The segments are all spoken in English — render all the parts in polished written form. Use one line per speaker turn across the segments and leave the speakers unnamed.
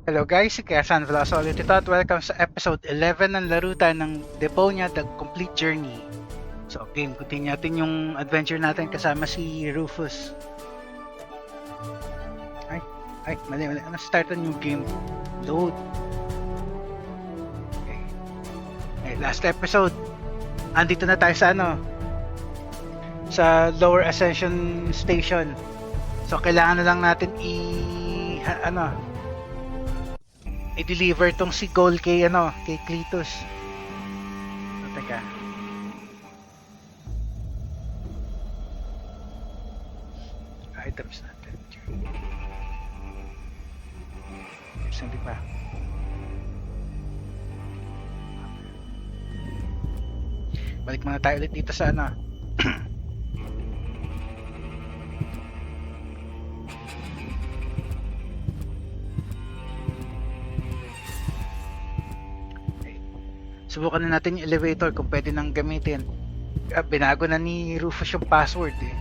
Hello guys, si Kasan Veloso ulit ito at welcome sa episode 11 ng laro tayo ng Deponia, The Complete Journey. So game, continue natin yung adventure natin kasama si Rufus. Mali. Ano, startan yung game. Load. Okay, last episode. Andito na tayo sa sa Lower Ascension Station. So kailangan na lang natin i-deliver tong si Gold kay Cletus. So, teka. Items natin. Hindi pa. Balik muna tayo ulit dito sa subukan na natin yung elevator kung pwede nang gamitin. Binago na ni Rufus yung password eh.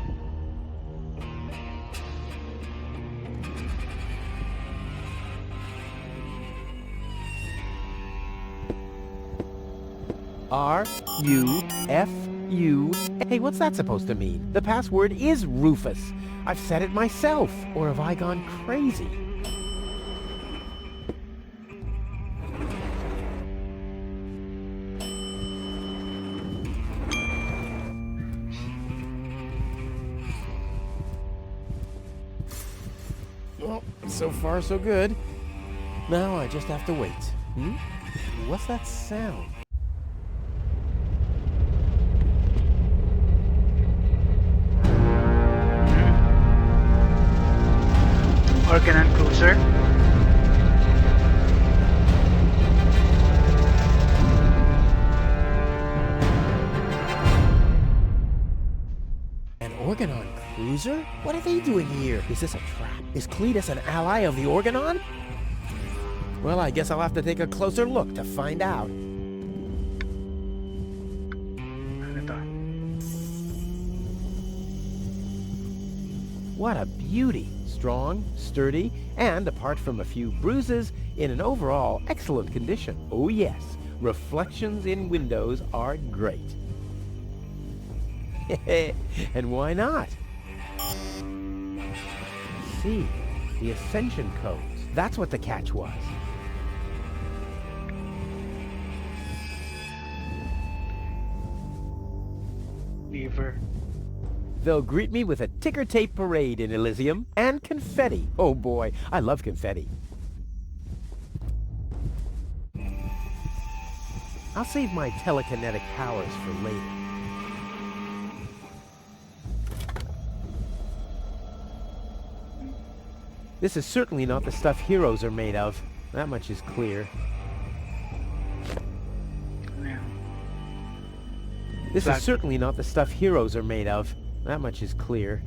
R-U-F-U. Hey, what's that supposed to mean? The password is Rufus. I've said it myself. Or have I gone crazy? Well, so far so good. Now I just have to wait. What's that sound?
Organon Cruiser.
An Organon cruiser? What are they doing here? Is this a trap? Is Cletus an ally of the Organon? Well, I guess I'll have to take a closer look to find out.
Ano to?
What a beauty! Strong, sturdy, and apart from a few bruises, in an overall excellent condition. Oh yes, reflections in windows are great. And why not? See, the ascension codes. That's what the catch was.
Lever.
They'll greet me with a ticker tape parade in Elysium and confetti. Oh boy, I love confetti. I'll save my telekinetic powers for later. This is certainly not the stuff heroes are made of. That much is clear. This is certainly not the stuff heroes are made of. That much is clear.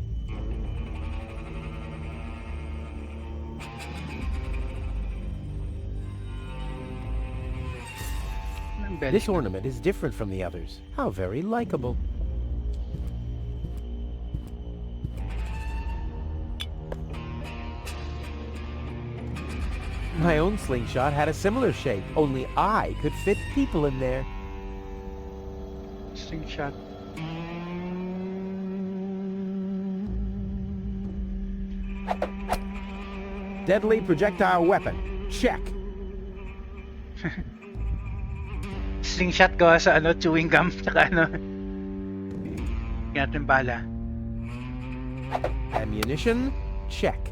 This ornament is different from the others. How very likable. My own slingshot had a similar shape, only I could fit people in there.
Slingshot.
Deadly projectile weapon. Check.
Slingshot gawa sa chewing gum tsaka natin bala.
Ammunition. Check.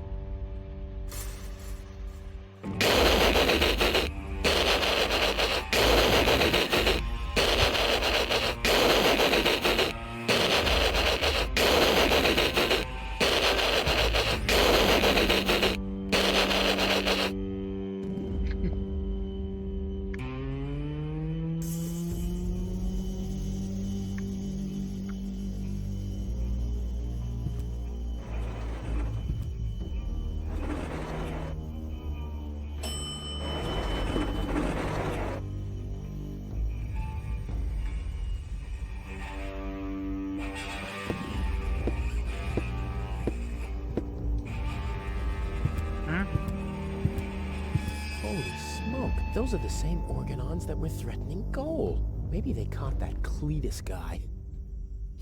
Holy smoke, those are the same Organons that were threatening Goal. Maybe they caught that Cletus guy.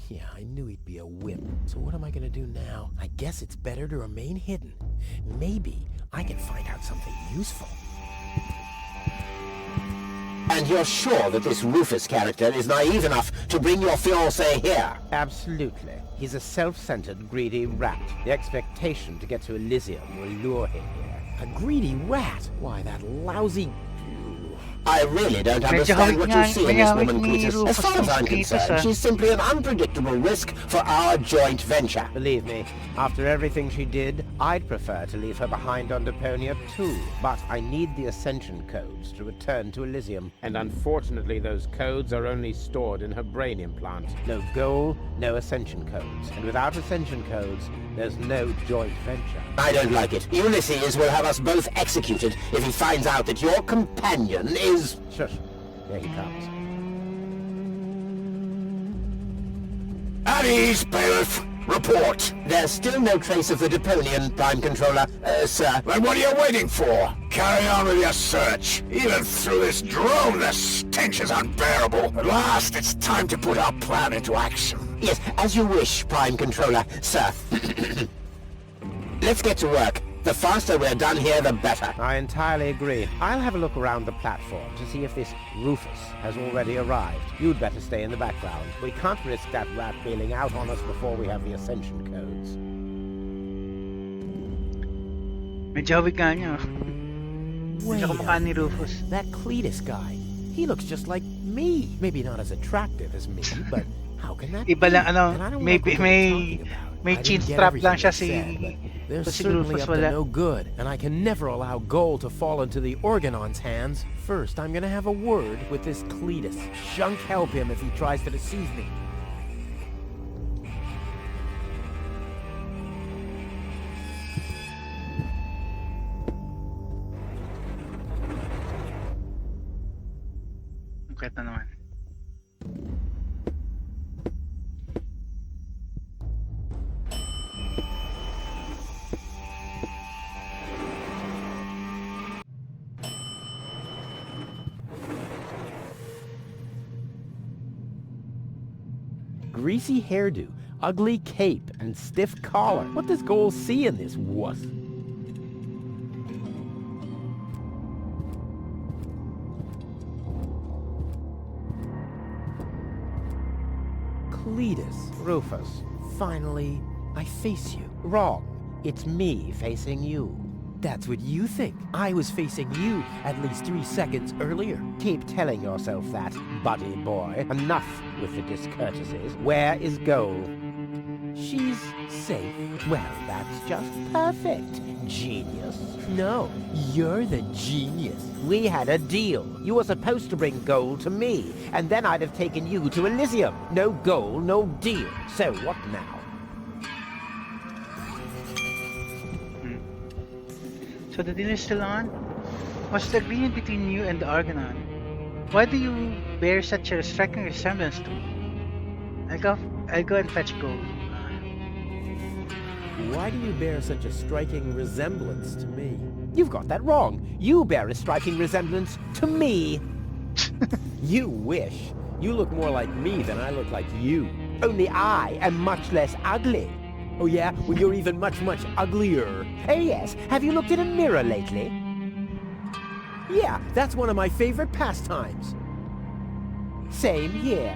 Yeah, I knew he'd be a whip. So what am I gonna do now? I guess it's better to remain hidden. Maybe I can find out something useful.
And you're sure that this Rufus character is naive enough to bring your fiancé here?
Absolutely. He's a self-centered, greedy rat. The expectation to get to Elysium will lure him here. A greedy rat? Why, that lousy...
I really don't understand what you see in this woman, Cletus. As far as I'm concerned, she's simply an unpredictable risk for our joint venture.
Believe me, after everything she did, I'd prefer to leave her behind on Deponia too. But I need the Ascension codes to return to Elysium. And unfortunately, those codes are only stored in her brain implant. No goal, no Ascension codes. And without Ascension codes, there's no joint venture.
I don't like it. Ulysses will have us both executed if he finds out that your companion is...
Shush. There he comes.
At ease, Bailiff. Report. There's still no trace of the Deponian, Prime Controller, sir.
Then what are you waiting for? Carry on with your search. Even through this drone, the stench is unbearable. At last, it's time to put our plan into action.
Yes, as you wish, Prime Controller, sir. Let's get to work. The faster we're done here, the better.
I entirely agree. I'll have a look around the platform to see if this Rufus has already arrived. You'd better stay in the background. We can't risk that rat bailing out on us before we have the Ascension codes.
Medyo hawig nga niya.
Wait
Medyo kamukha ni Rufus.
That Cletus guy, he looks just like me. Maybe not as attractive as me, but how can that
Iba lang,
be?
ano,
And I don't
may,
like what
may,
they're talking about.
may
I
chin
didn't get
strap lang
everything
siya
they said,
si...
but they're
si
certainly
Rufus
up to
wala.
no good, and I can never allow Goal to fall into the Organon's hands. First, I'm gonna have a word with this Cletus. Shunk help him if he tries to deceive me.
Ang kweta naman.
Greasy hairdo, ugly cape, and stiff collar. What does Goal see in this wuss? Cletus, Rufus, finally, I face you. Wrong. It's me facing you. That's what you think. I was facing you at least 3 seconds earlier. Keep telling yourself that, buddy boy. Enough with the discourtesies. Where is Goal? She's safe. Well, that's just perfect. Genius. No, you're the genius. We had a deal. You were supposed to bring Goal to me, and then I'd have taken you to Elysium. No Goal, no deal. So what now?
So the deal is still on? What's the agreement between you and the Organon? Why do you bear such a striking resemblance to me? I'll go and fetch Gold.
Why do you bear such a striking resemblance to me? You've got that wrong. You bear a striking resemblance to me. You wish. You look more like me than I look like you. Only I am much less ugly. Oh yeah? Well, you're even much, much uglier. Oh yes, have you looked in a mirror lately? Yeah, that's one of my favorite pastimes. Same here.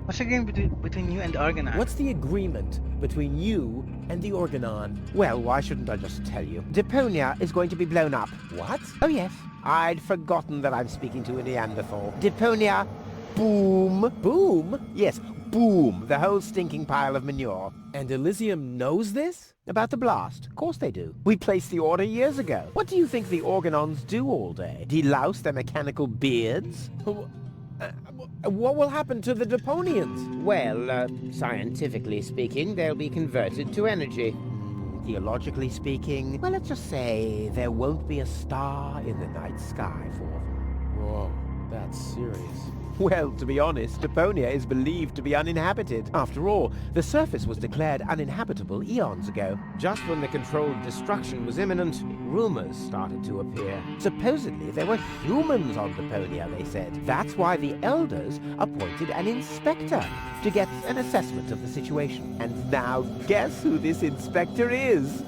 What's the agreement between you and the Organon?
What's the agreement between you and the Organon? Well, why shouldn't I just tell you? Deponia is going to be blown up. What? Oh yes. I'd forgotten that I'm speaking to a Neanderthal. Deponia, boom. Boom? Yes, boom. The whole stinking pile of manure. And Elysium knows this? About the blast? Of course they do. We placed the order years ago. What do you think the Organons do all day? Delouse their mechanical beards? What will happen to the Deponians? Well, scientifically speaking, they'll be converted to energy. Theologically speaking, well, let's just say there won't be a star in the night sky for them. Whoa, that's serious. Well, to be honest, Deponia is believed to be uninhabited. After all, the surface was declared uninhabitable eons ago. Just when the controlled destruction was imminent, rumors started to appear. Supposedly, there were humans on Deponia, they said. That's why the elders appointed an inspector to get an assessment of the situation. And now, guess who this inspector is?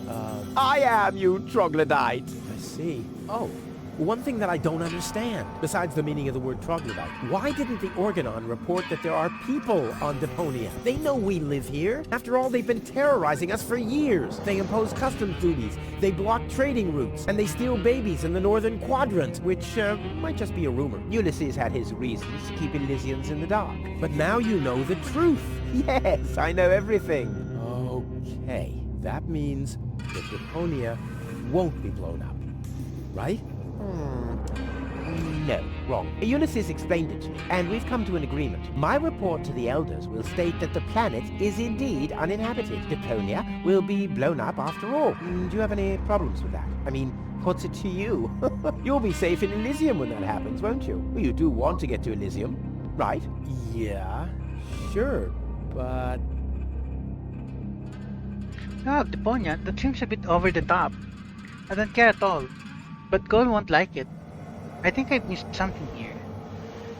I am, you troglodyte.
I see. Oh. One thing that I don't understand, besides the meaning of the word troglodyte, why didn't the Organon report that there are people on Deponia? They know we live here. After all, they've been terrorizing us for years. They impose customs duties, they block trading routes, and they steal babies in the northern quadrant, which might just be a rumor.
Ulysses had his reasons to keep Elysians in the dark.
But now you know the truth.
Yes, I know everything.
Okay, that means that Deponia won't be blown up, right?
No, wrong. Ulysses explained it to me, and we've come to an agreement. My report to the elders will state that the planet is indeed uninhabited. Deponia will be blown up after all. Do you have any problems with that? I mean, what's it to you? You'll be safe in Elysium when that happens, won't you? Well, you do want to get to Elysium, right?
Yeah, sure, but...
No, Deponia, that seems a bit over the top. I don't care at all. But Cole won't like it. I think I've missed something here.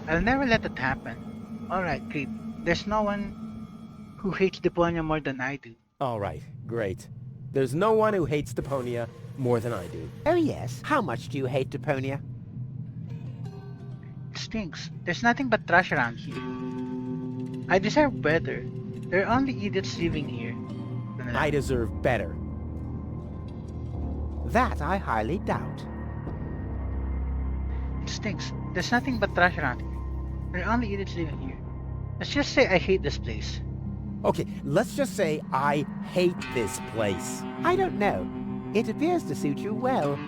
I'll never let it happen. Alright, Creep. There's no one who hates Deponia more than I do.
Alright, great. There's no one who hates Deponia more than I do.
Oh yes? How much do you hate Deponia?
It stinks. There's nothing but trash around here. I deserve better. There are only idiots living here.
I deserve better.
That I highly doubt.
It stinks. There's nothing but trash around here. There are only idiots living here. Let's just say I hate this place.
Okay, let's just say I hate this place.
I don't know. It appears to suit you well.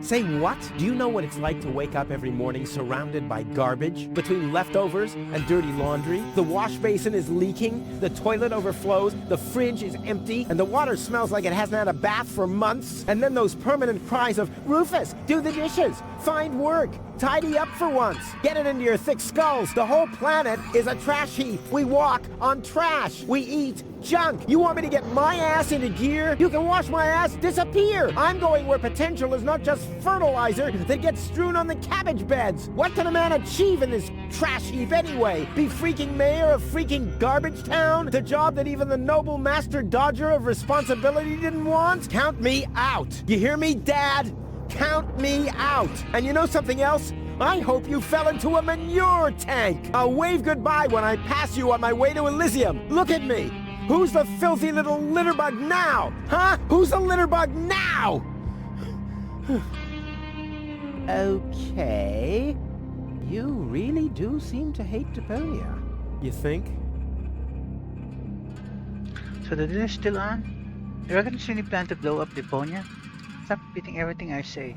Say what? Do you know what it's like to wake up every morning surrounded by garbage? Between leftovers and dirty laundry? The wash basin is leaking, the toilet overflows, the fridge is empty, and the water smells like it hasn't had a bath for months. And then those permanent cries of, Rufus, do the dishes, find work, tidy up for once, get it into your thick skulls. The whole planet is a trash heap. We walk on trash. We eat junk. You want me to get my ass into gear? You can watch my ass disappear. I'm going where potential is not just fertilizer that gets strewn on the cabbage beds. What can a man achieve in this trash heap anyway? Be freaking mayor of freaking garbage town? The job that even the noble master dodger of responsibility didn't want? Count me out. You hear me, Dad? Count me out. And you know something else? I hope you fell into a manure tank. I'll wave goodbye when I pass you on my way to Elysium. Look at me. Who's the filthy little litterbug now? Huh? Who's the litterbug now?
Okay. You really do seem to hate Deponia.
You think?
So the deal is still on? You reckon you really plan to blow up Deponia? Stop repeating everything I say.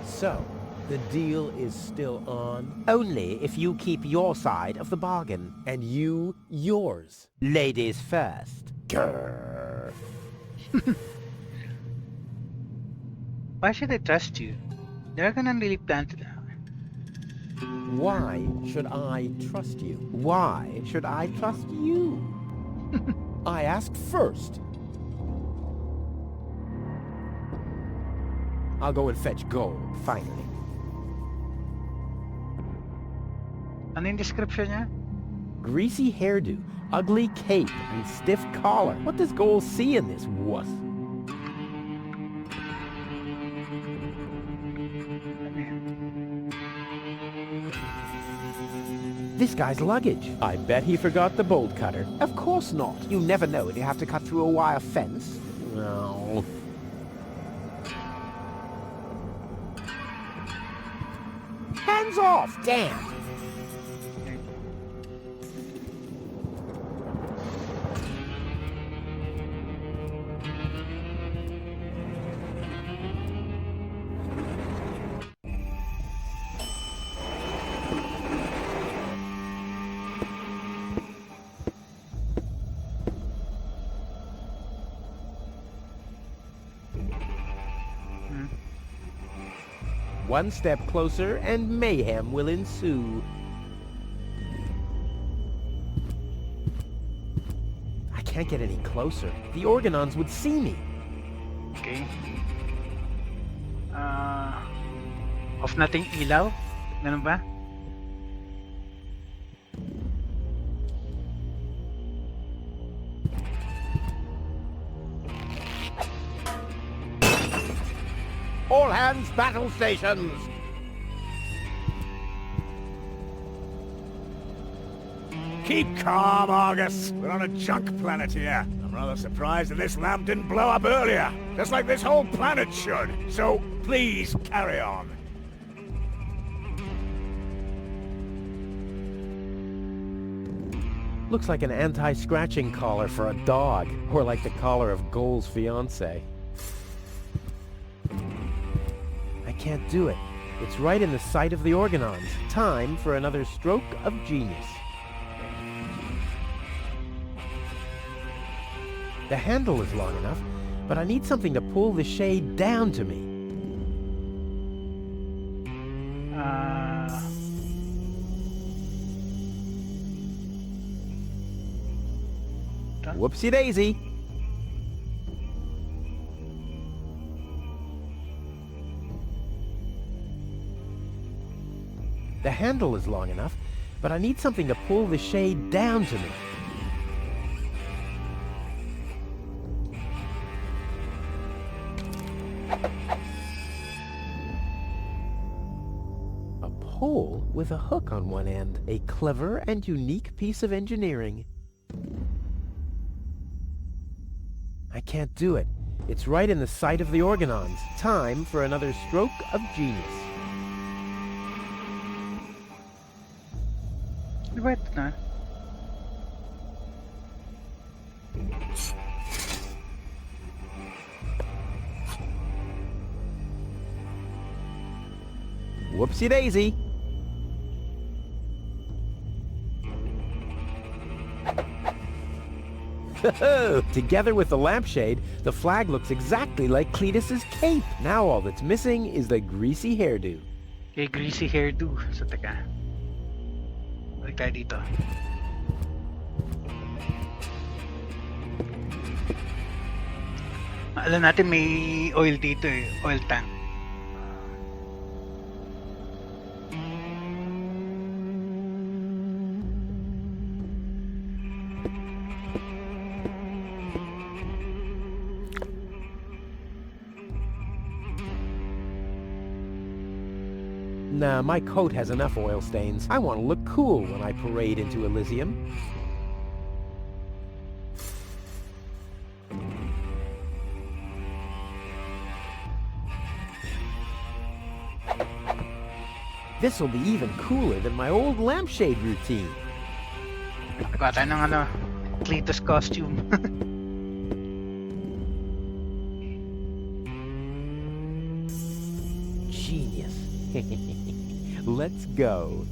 So, the deal is still on?
Only if you keep your side of the bargain.
And you, yours.
Ladies first.
Grrr.
Why should I trust you? You're gonna really plan to...
Why should I trust you?
Why should I trust you?
I asked first. I'll go and fetch gold, finally.
Ano yung description niya?
Greasy hairdo, ugly cape, and stiff collar. What does Gold see in this wuss?
This guy's luggage.
I bet he forgot the bolt cutter.
Of course not. You never know when you have to cut through a wire fence.
No.
Hands off! Damn! One step closer and mayhem will ensue. I can't get any closer. The Organons would see me.
Okay. Off natin yung ilaw? Ganun ba?
All hands battle stations!
Keep calm, Argus. We're on a junk planet here. I'm rather surprised that this lamp didn't blow up earlier. Just like this whole planet should. So, please, carry on.
Looks like an anti-scratching collar for a dog, or like the collar of Goal's fiancé. I can't do it. It's right in the sight of the Organons. Time for another stroke of genius. The handle is long enough, but I need something to pull the shade down to me. Whoopsie daisy. The handle is long enough, but I need something to pull the shade down to me. A pole with a hook on one end. A clever and unique piece of engineering. I can't do it. It's right in the sight of the Organons. Time for another stroke of genius.
Diba ito na?
Whoopsie daisy. Together with the lampshade, the flag looks exactly like Cletus's cape. Now all that's missing is the greasy hairdo.
Okay, greasy hairdo. So, teka. Balik tayo dito. Alam natin may oil dito eh. Oil tank.
Nah, my coat has enough oil stains. I want to look cool when I parade into Elysium. This'll be even cooler than my old lampshade routine.
Nagawa tayo ng Cletus costume.
Genius. Let's go.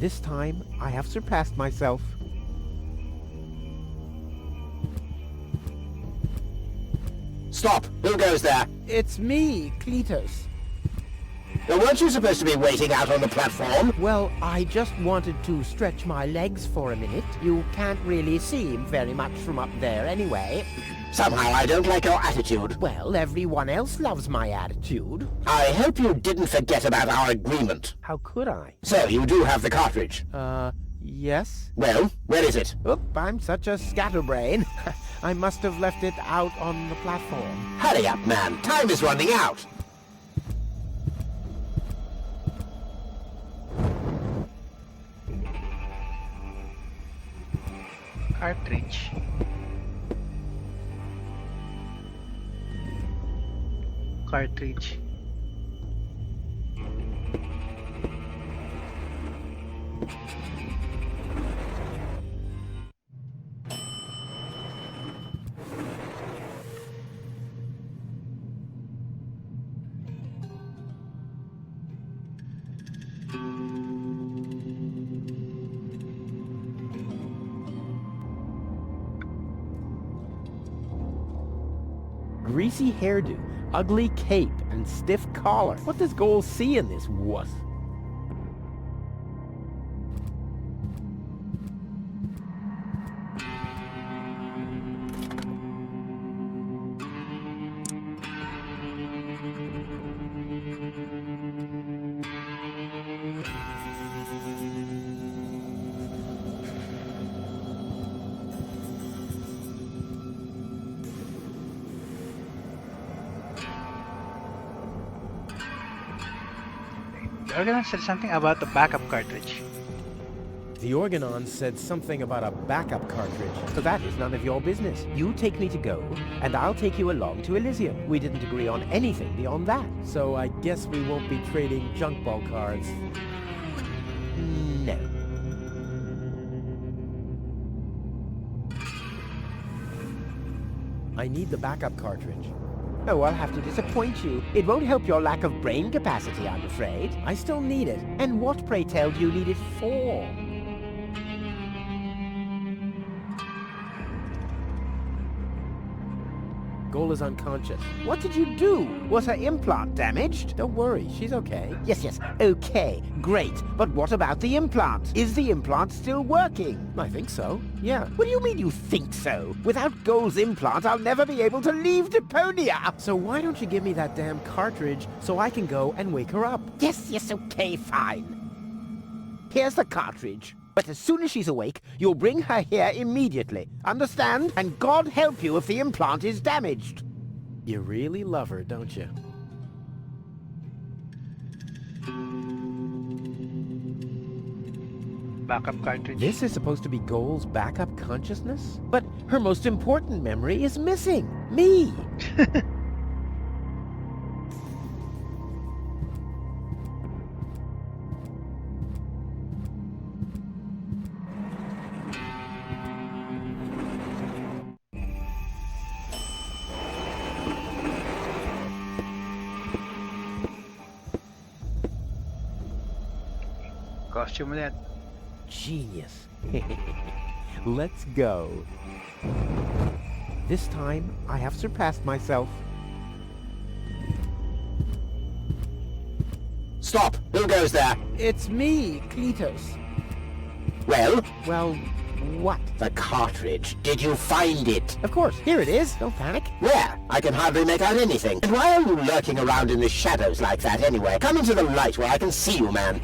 This time, I have surpassed myself.
Stop! Who goes there?
It's me, Cletus.
Now, weren't you supposed to be waiting out on the platform?
Well, I just wanted to stretch my legs for a minute. You can't really see very much from up there anyway.
Somehow I don't like your attitude.
Well, everyone else loves my attitude.
I hope you didn't forget about our agreement.
How could I?
So, you do have the cartridge?
Yes?
Well, where is it?
Oop, I'm such a scatterbrain. I must have left it out on the platform.
Hurry up, man. Time is running out.
Cartridge. Cartridge.
greasy hairdo, ugly cape, and stiff collar. What does Goal see in this wuss?
The Organon said something about the backup cartridge.
The Organon said something about a backup cartridge.
So that is none of your business. You take me to Goal, and I'll take you along to Elysium. We didn't agree on anything beyond that.
So I guess we won't be trading junk ball cards.
No.
I need the backup cartridge.
Oh, I'll have to disappoint you. It won't help your lack of brain capacity, I'm afraid.
I still need it.
And what, pray tell, do you need it for?
Goal is unconscious.
What did you do? Was her implant damaged?
Don't worry, she's okay.
Yes, okay, great. But what about the implant? Is the implant still working?
I think so, yeah.
What do you mean you think so? Without Goal's implant, I'll never be able to leave Deponia!
So why don't you give me that damn cartridge so I can go and wake her up?
Yes, okay, fine. Here's the cartridge. But as soon as she's awake, you'll bring her here immediately. Understand? And God help you if the implant is damaged.
You really love her, don't you?
Backup cartridge.
This is supposed to be Goal's backup consciousness?
But her most important memory is missing. Me.
Costume ulit.
Genius. Let's go. This time, I have surpassed myself.
Stop! Who goes there?
It's me, Cletus.
Well,
Well, what?
the cartridge. Did you find it?
Of course, here it is. Don't panic.
Where? I can hardly make out anything. And why are you lurking around in the shadows like that anyway? Come into the light where I can see you, man.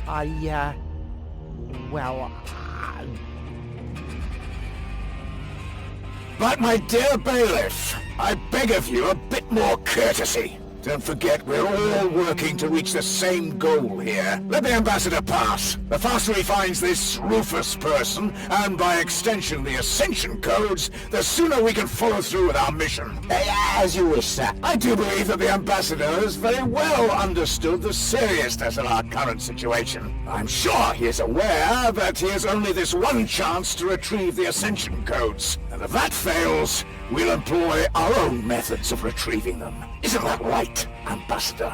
But my dear bailiff, I beg of you a bit more courtesy. Don't forget, we're all working to reach the same goal here. Let the ambassador pass. The faster he finds this Rufus person, and by extension the Ascension codes, the sooner we can follow through with our mission.
As you wish, sir.
I do believe that the ambassador has very well understood the seriousness of our current situation. I'm sure he is aware that he has only this one chance to retrieve the Ascension codes. And if that fails, we'll employ our own methods of retrieving them. Isn't that right, Ambassador?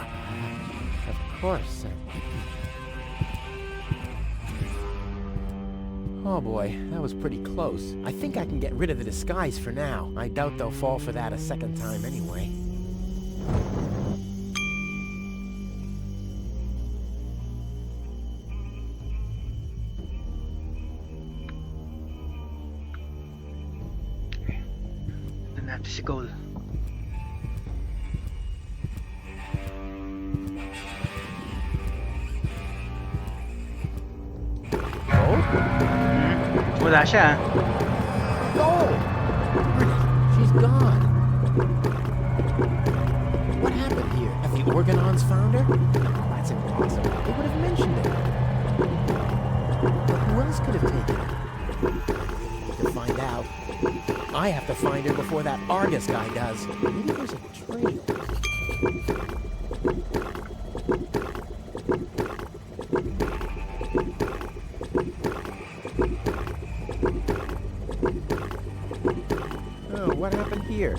Of course. Oh boy, that was pretty close. I think I can get rid of the disguise for now. I doubt they'll fall for that a second time anyway.
Doon natin si Goal. Wala siya.
Goal!
She's gone. What happened here? Have the Organons found her? That's impossible. They would have mentioned it. But who else could have taken her? I really need to find out. I have to find her before that Argus guy does. Maybe there's a trail. Oh, what happened here?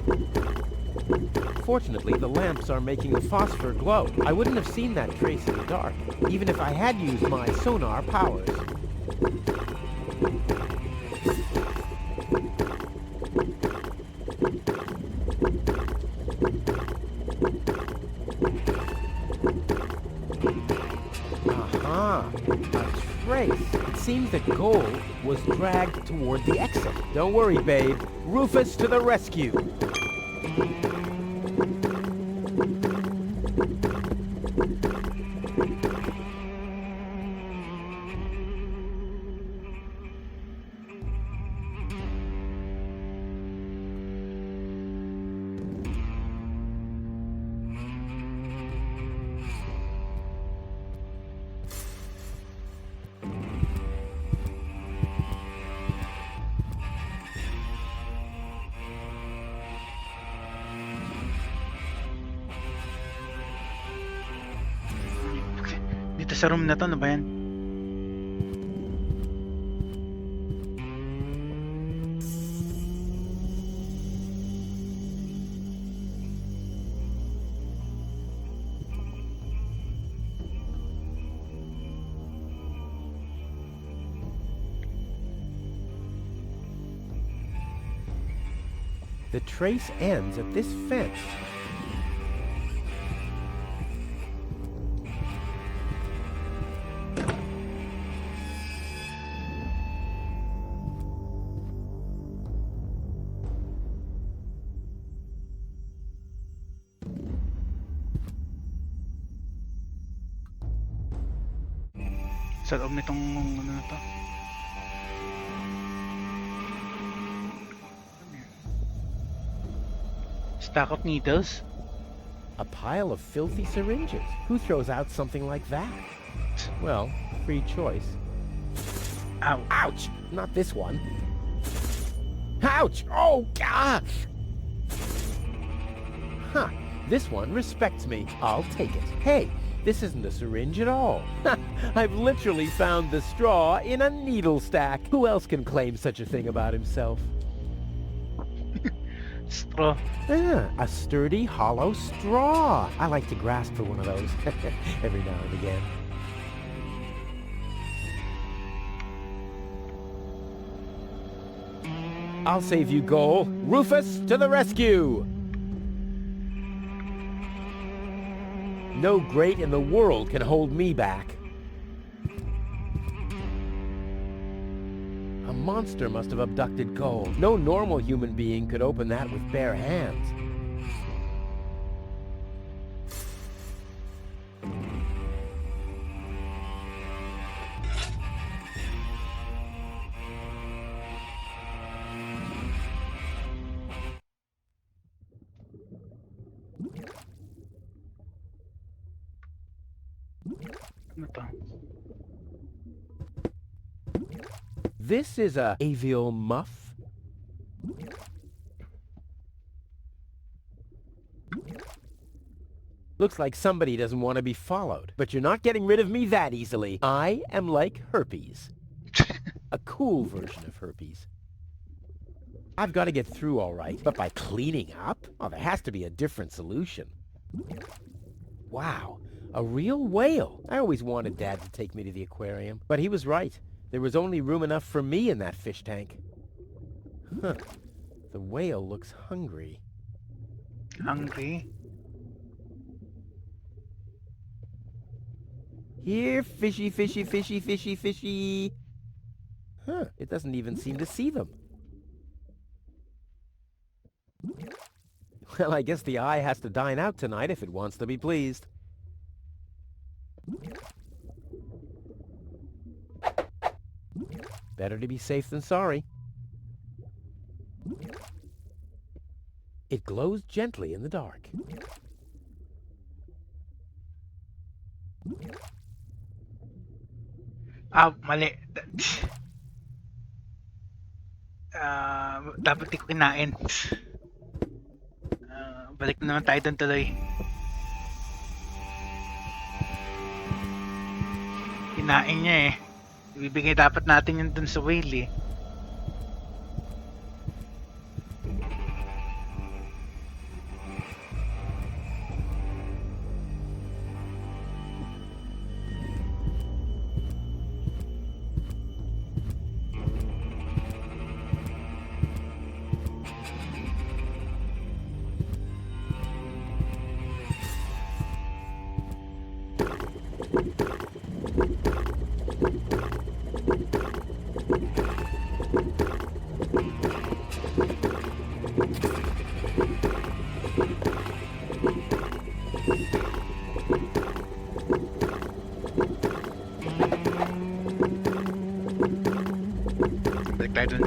Fortunately, the lamps are making the phosphor glow. I wouldn't have seen that trace in the dark, even if I had used my sonar powers.
seems that Gold was dragged toward the exit. Don't worry, babe. Rufus to the rescue.
Dito sa room na to, ano ba yan?
The trace ends at this fence.
Sa loob nitong ano na to. Stack of needles.
A pile of filthy syringes. Who throws out something like that? Well, free choice.
Ow.
Ouch! Not this one. Ouch! Oh, God! Huh. This one respects me. I'll take it. Hey, this isn't a syringe at all. I've literally found the straw in a needle stack. Who else can claim such a thing about himself?
Straw.
A sturdy, hollow straw. I like to grasp for one of those every now and again. I'll save you, Goal. Rufus, to the rescue! No great in the world can hold me back. A monster must have abducted Goal. No normal human being could open that with bare hands.
Ano to?
This is a avial muff. Looks like somebody doesn't want to be followed. But you're not getting rid of me that easily. I am like herpes. A cool version of herpes. I've got to get through all right, but by cleaning up? Oh, there has to be a different solution. Wow, a real whale. I always wanted Dad to take me to the aquarium, but he was right. There was only room enough for me in that fish tank. Huh. The whale looks hungry.
Hungry?
Here, fishy, fishy, fishy, fishy, fishy. Huh, it doesn't even seem to see them. Well, I guess the eye has to dine out tonight if it wants to be pleased. Better to be safe than sorry. It glows gently in the dark.
Ah, mali. Dapat di ko kinain. Balik na naman tayo doon tuloy. Kinain niya eh. Ibibigay dapat natin yun dun sa whale eh. Balik tayo dun.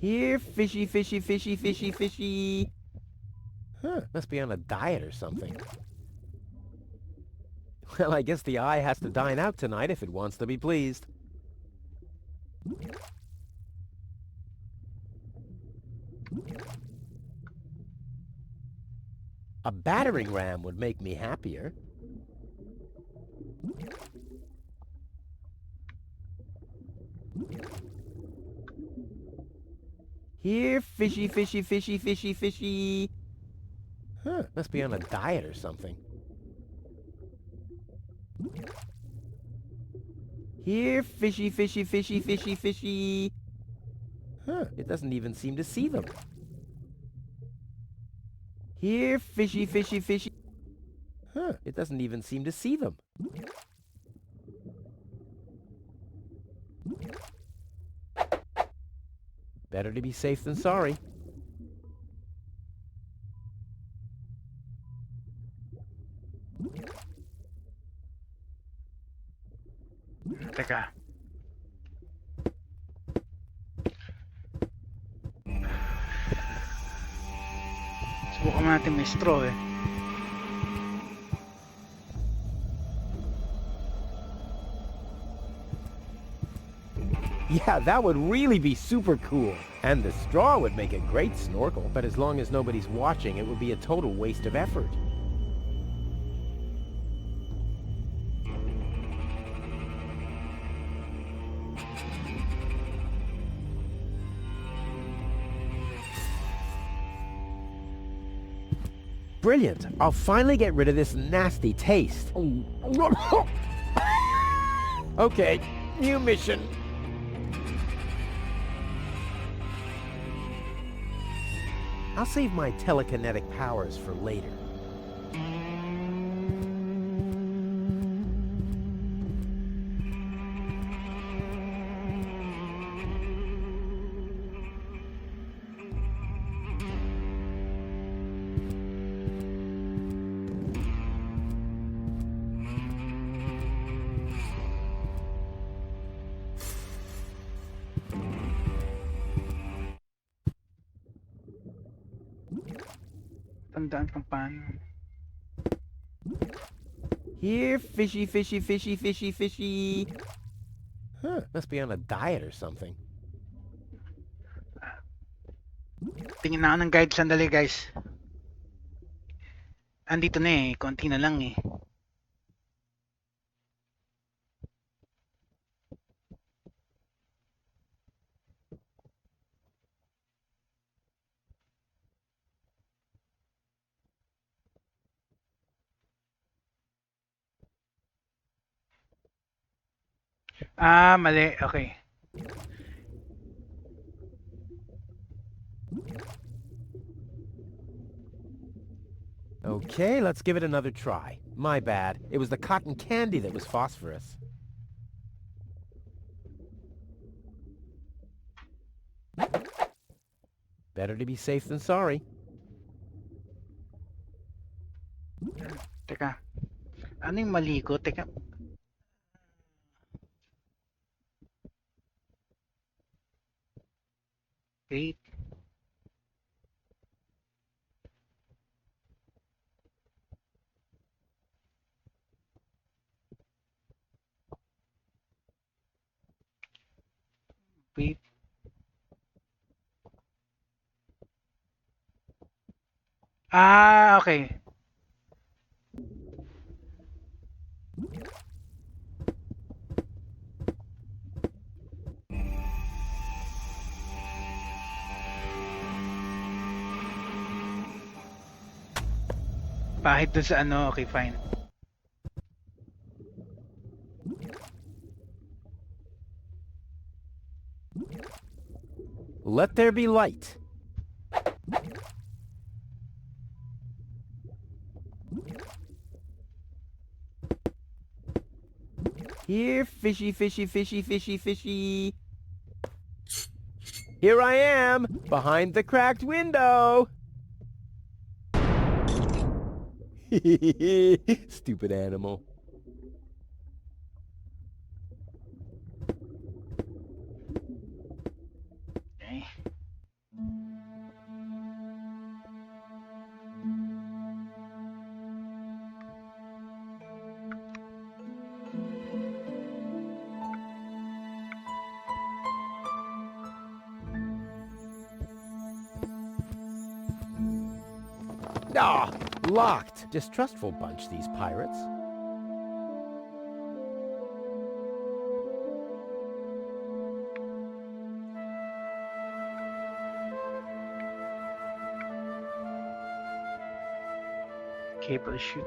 Here, fishy, fishy, fishy, fishy, fishy. Huh, must be on a diet or something. Well, I guess the eye has to dine out tonight if it wants to be pleased. A battering ram would make me happier. Here, fishy, fishy, fishy, fishy, fishy. Huh, must be on a diet or something. Here, fishy, fishy, fishy, fishy, fishy. Huh, it doesn't even seem to see them. Here, fishy, fishy, fishy. Huh, it doesn't even seem to see them. Better to be safe than sorry.
Teka. Subukan mo natin may straw eh.
Yeah, that would really be super cool. And the straw would make a great snorkel, but as long as nobody's watching, it would be a total waste of effort. Brilliant! I'll finally get rid of this nasty taste. Okay, new mission. I'll save my telekinetic powers for later.
Tandaan kung paano.
Here, fishy, fishy, fishy, fishy, fishy. Huh, must be on a diet or something.
Tingin na ako ng guide sandali guys. Andito na eh, konti na lang eh. Ah, mali. Okay.
Okay, let's give it another try. My bad. It was the cotton candy that was phosphorus. Better to be safe than sorry.
Teka. Ano yung mali ko? Teka. Wait. Wait. Ah, okay. Pahit dun sa ano, okay, fine.
Let there be light. Here, fishy, fishy, fishy, fishy, fishy. Here I am, behind the cracked window. Stupid animal.
Okay.
Ah, locked. Distrustful bunch, these pirates.
Cable shoot.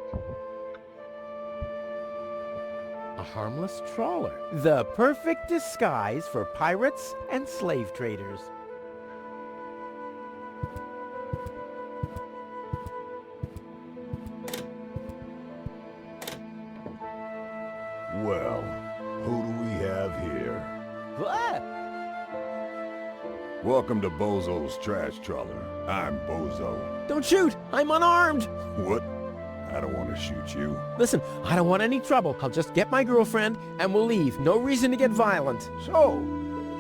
A harmless trawler. The perfect disguise for pirates and slave traders.
Well, who do we have here?
What?
Welcome to Bozo's Trash Trawler. I'm Bozo.
Don't shoot! I'm unarmed!
What? I don't want to shoot you.
Listen, I don't want any trouble. I'll just get my girlfriend and we'll leave. No reason to get violent.
So,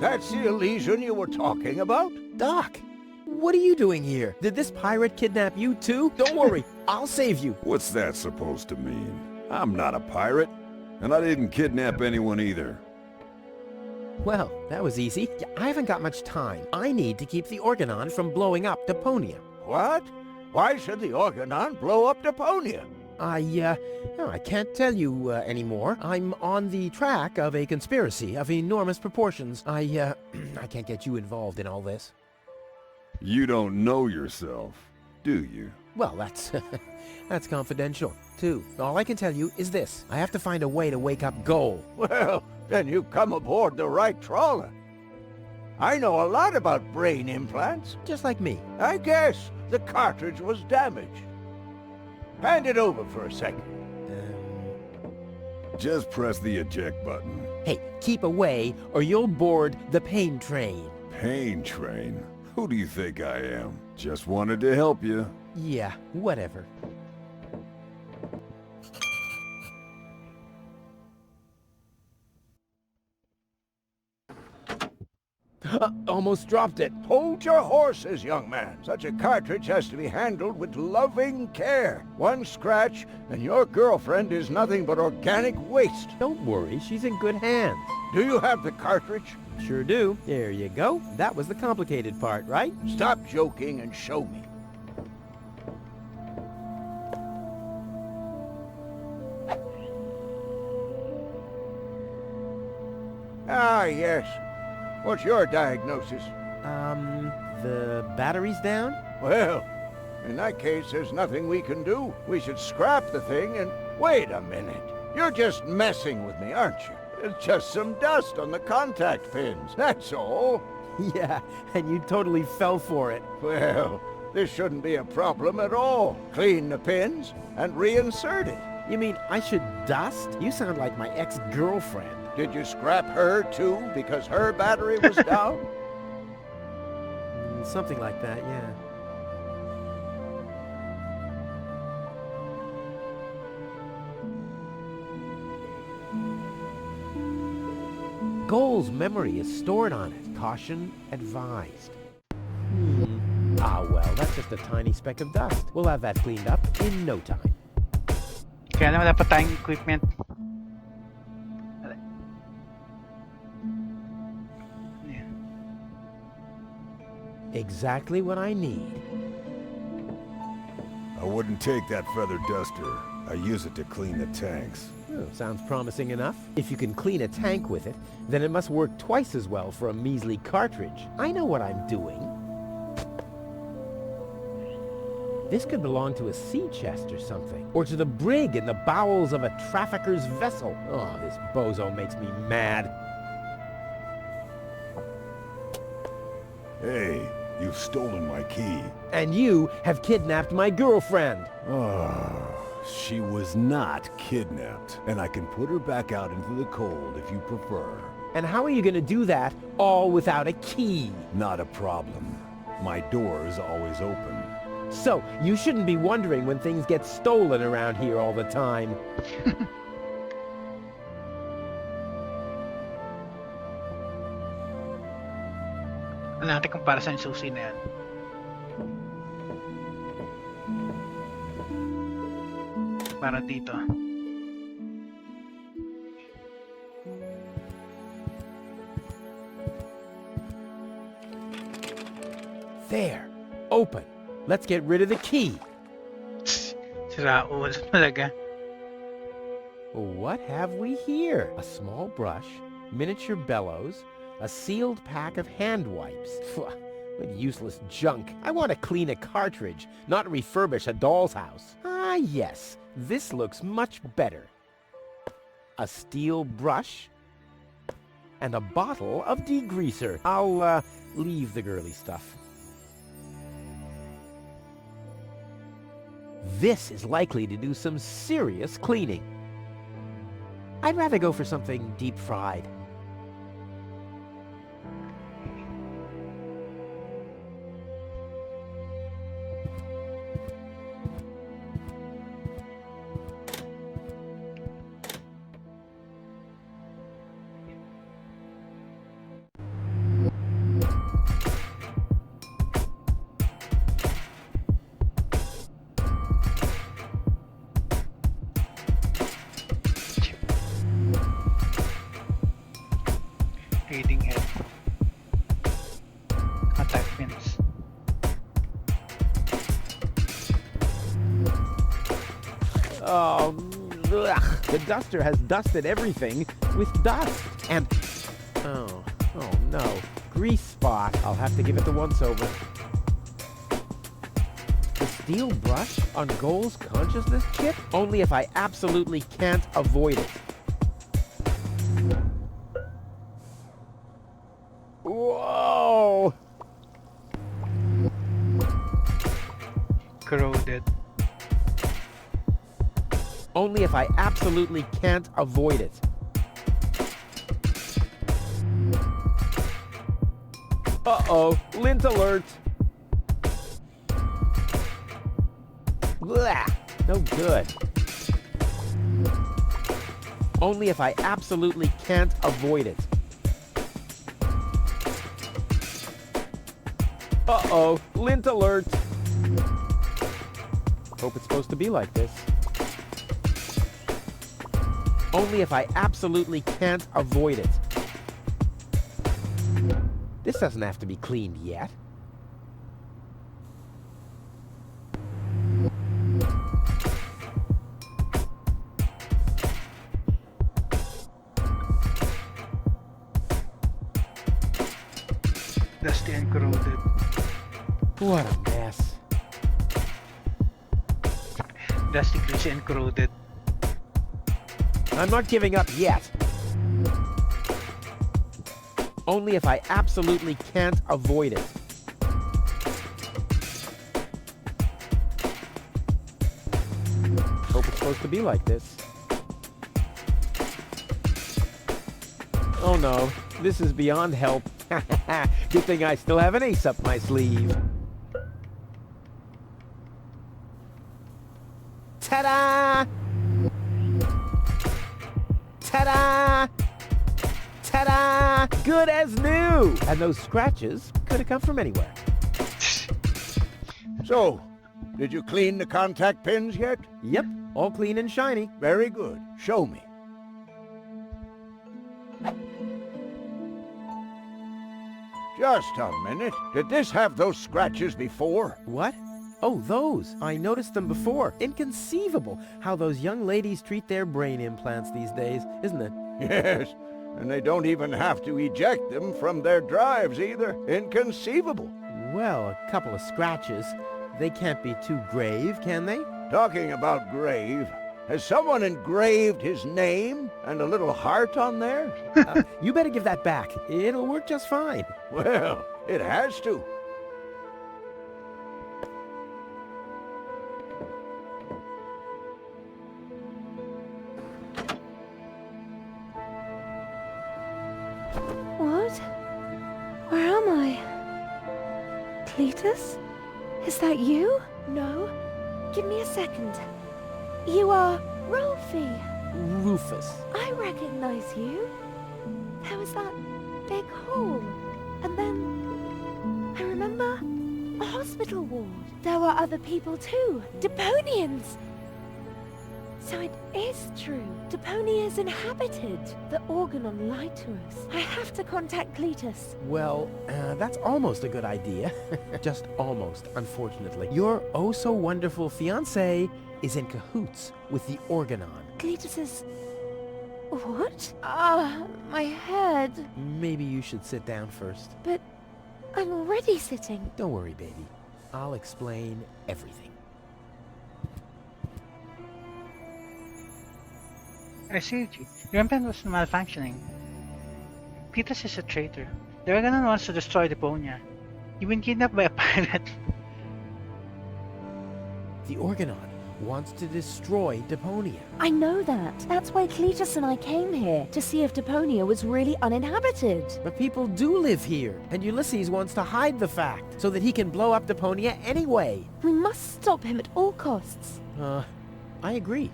that's the Elysian you were talking about?
Doc, what are you doing here? Did this pirate kidnap you too? Don't worry, I'll save you.
What's that supposed to mean? I'm not a pirate, and I didn't kidnap anyone either.
Well, that was easy. I haven't got much time. I need to keep the Organon from blowing up Deponia.
What? Why should the Organon blow up Deponia?
I can't tell you anymore. I'm on the track of a conspiracy of enormous proportions. I can't get you involved in all this.
You don't know yourself, do you?
Well, that's that's confidential, too. All I can tell you is this. I have to find a way to wake up Goal.
Well, then you come aboard the right trawler. I know a lot about brain implants.
Just like me.
I guess the cartridge was damaged. Hand it over for a second.
Just press the eject button.
Hey, keep away or you'll board the pain train.
Pain train? Who do you think I am? Just wanted to help you.
Yeah, whatever. Almost dropped it.
Hold your horses, young man. Such a cartridge has to be handled with loving care. One scratch, and your girlfriend is nothing but organic waste.
Don't worry, she's in good hands.
Do you have the cartridge?
Sure do. There you go. That was the complicated part, right?
Stop joking and show me. Ah, yes. What's your diagnosis?
The battery's down?
Well, in that case, there's nothing we can do. We should scrap the thing and... Wait a minute. You're just messing with me, aren't you? It's just some dust on the contact pins, that's all.
Yeah, and you totally fell for it.
Well, this shouldn't be a problem at all. Clean the pins and reinsert it.
You mean I should dust? You sound like my ex-girlfriend.
Did you scrap her, too, because her battery was down?
Something like that, yeah. Goal's memory is stored on it. Caution advised. Ah, well, that's just a tiny speck of dust. We'll have that cleaned up in no time.
Kaya naman dapat tayong equipment.
Exactly what I need.
I wouldn't take that feather duster. I use it to clean the tanks.
Oh, sounds promising enough. If you can clean a tank with it, then it must work twice as well for a measly cartridge. I know what I'm doing. This could belong to a sea chest or something. Or to the brig in the bowels of a trafficker's vessel. Oh, this bozo makes me mad.
Hey, you've stolen my key.
And you have kidnapped my girlfriend.
Oh, she was not kidnapped, and I can put her back out into the cold if you prefer.
And how are you going to do that all without a key?
Not a problem. My door is always open.
So, you shouldn't be wondering when things get stolen around here all the time.
Ano natin kung para saan yung susi na yan? Para dito.
There. Open. Let's get rid of the key.
Sira ulo talaga.
What have we here? A small brush, miniature bellows, a sealed pack of hand wipes. Phew, what useless junk. I want to clean a cartridge, not refurbish a doll's house. Ah, yes. This looks much better. A steel brush and a bottle of degreaser. I'll, leave the girly stuff. This is likely to do some serious cleaning. I'd rather go for something deep-fried.
Leading edge. Contact pins.
Oh, ugh. The duster has dusted everything with dust. And, oh no, grease spot. I'll have to give it the once-over. The steel brush on Goal's consciousness chip? Only if I absolutely can't avoid it. Whoa!
Corroded.
Only if I absolutely can't avoid it. Uh-oh, lint alert! Blah, no good. Only if I absolutely can't avoid it. Uh-oh, lint alert! Hope it's supposed to be like this. Only if I absolutely can't avoid it. This doesn't have to be cleaned yet.
Dusty and corroded.
What a mess.
Dusty, greasy, and corroded.
I'm not giving up yet. Only if I absolutely can't avoid it. Hope it's supposed to be like this. Oh no, this is beyond help. Good thing I still have an ace up my sleeve. Ta-da! Ta-da! Ta-da! Good as new! And those scratches could have come from anywhere.
So, did you clean the contact pins yet?
Yep, all clean and shiny.
Very good. Show me. Just a minute. Did this have those scratches before?
What? Oh, those. I noticed them before. Inconceivable how those young ladies treat their brain implants these days, isn't it?
Yes, and they don't even have to eject them from their drives either. Inconceivable.
Well, a couple of scratches. They can't be too grave, can they?
Talking about grave, has someone engraved his name and a little heart on there?
You better give that back. It'll work just fine.
Well, it has to.
What? Where am I? Cletus? Is that you? No. Give me a second. You are Rolfie.
Rufus.
I recognize you. There was that big hole. And then I remember a hospital ward. There were other people too. Deponians. So it is true. Deponia is inhabited. The Organon lied to us. I have to contact Cletus.
Well, that's almost a good idea. Just almost, unfortunately. Your oh-so-wonderful fiancé is in cahoots with the Organon.
Cletus is... What? My head.
Maybe you should sit down first.
But I'm already sitting.
Don't worry, baby. I'll explain everything.
I see you. Your implant was malfunctioning. Cletus is a traitor. The Organon wants to destroy Deponia. You've been kidnapped by a pirate.
The Organon wants to destroy Deponia.
I know that. That's why Cletus and I came here, to see if Deponia was really uninhabited.
But people do live here, and Ulysses wants to hide the fact, so that he can blow up Deponia anyway.
We must stop him at all costs.
I agree.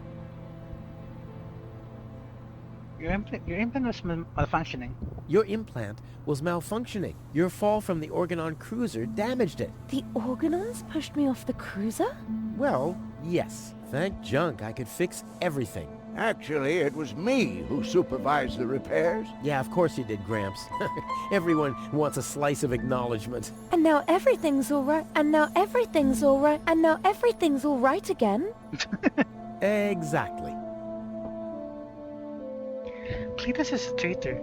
Your implant was malfunctioning.
Your implant was malfunctioning. Your fall from the Organon cruiser damaged it.
The Organons pushed me off the cruiser?
Well, yes. Thank junk I could fix everything.
Actually, it was me who supervised the repairs.
Yeah, of course you did, Gramps. Everyone wants a slice of acknowledgement.
And now everything's all right. And now everything's all right. And now everything's all right again.
Exactly.
Cletus is a traitor.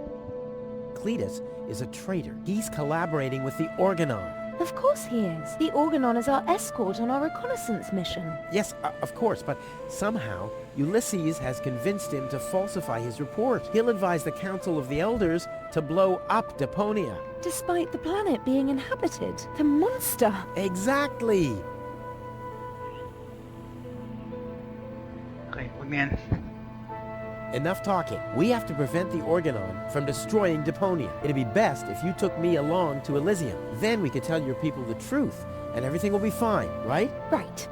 Cletus is a traitor. He's collaborating with the Organon.
Of course he is. The Organon is our escort on our reconnaissance mission.
Yes, of course, but somehow Ulysses has convinced him to falsify his report. He'll advise the Council of the Elders to blow up Deponia.
Despite the planet being inhabited. The monster.
Exactly.
Okay, wag na yan.
Enough talking. We have to prevent the Organon from destroying Deponia. It'd be best if you took me along to Elysium. Then we could tell your people the truth, and everything will be fine, right?
Right.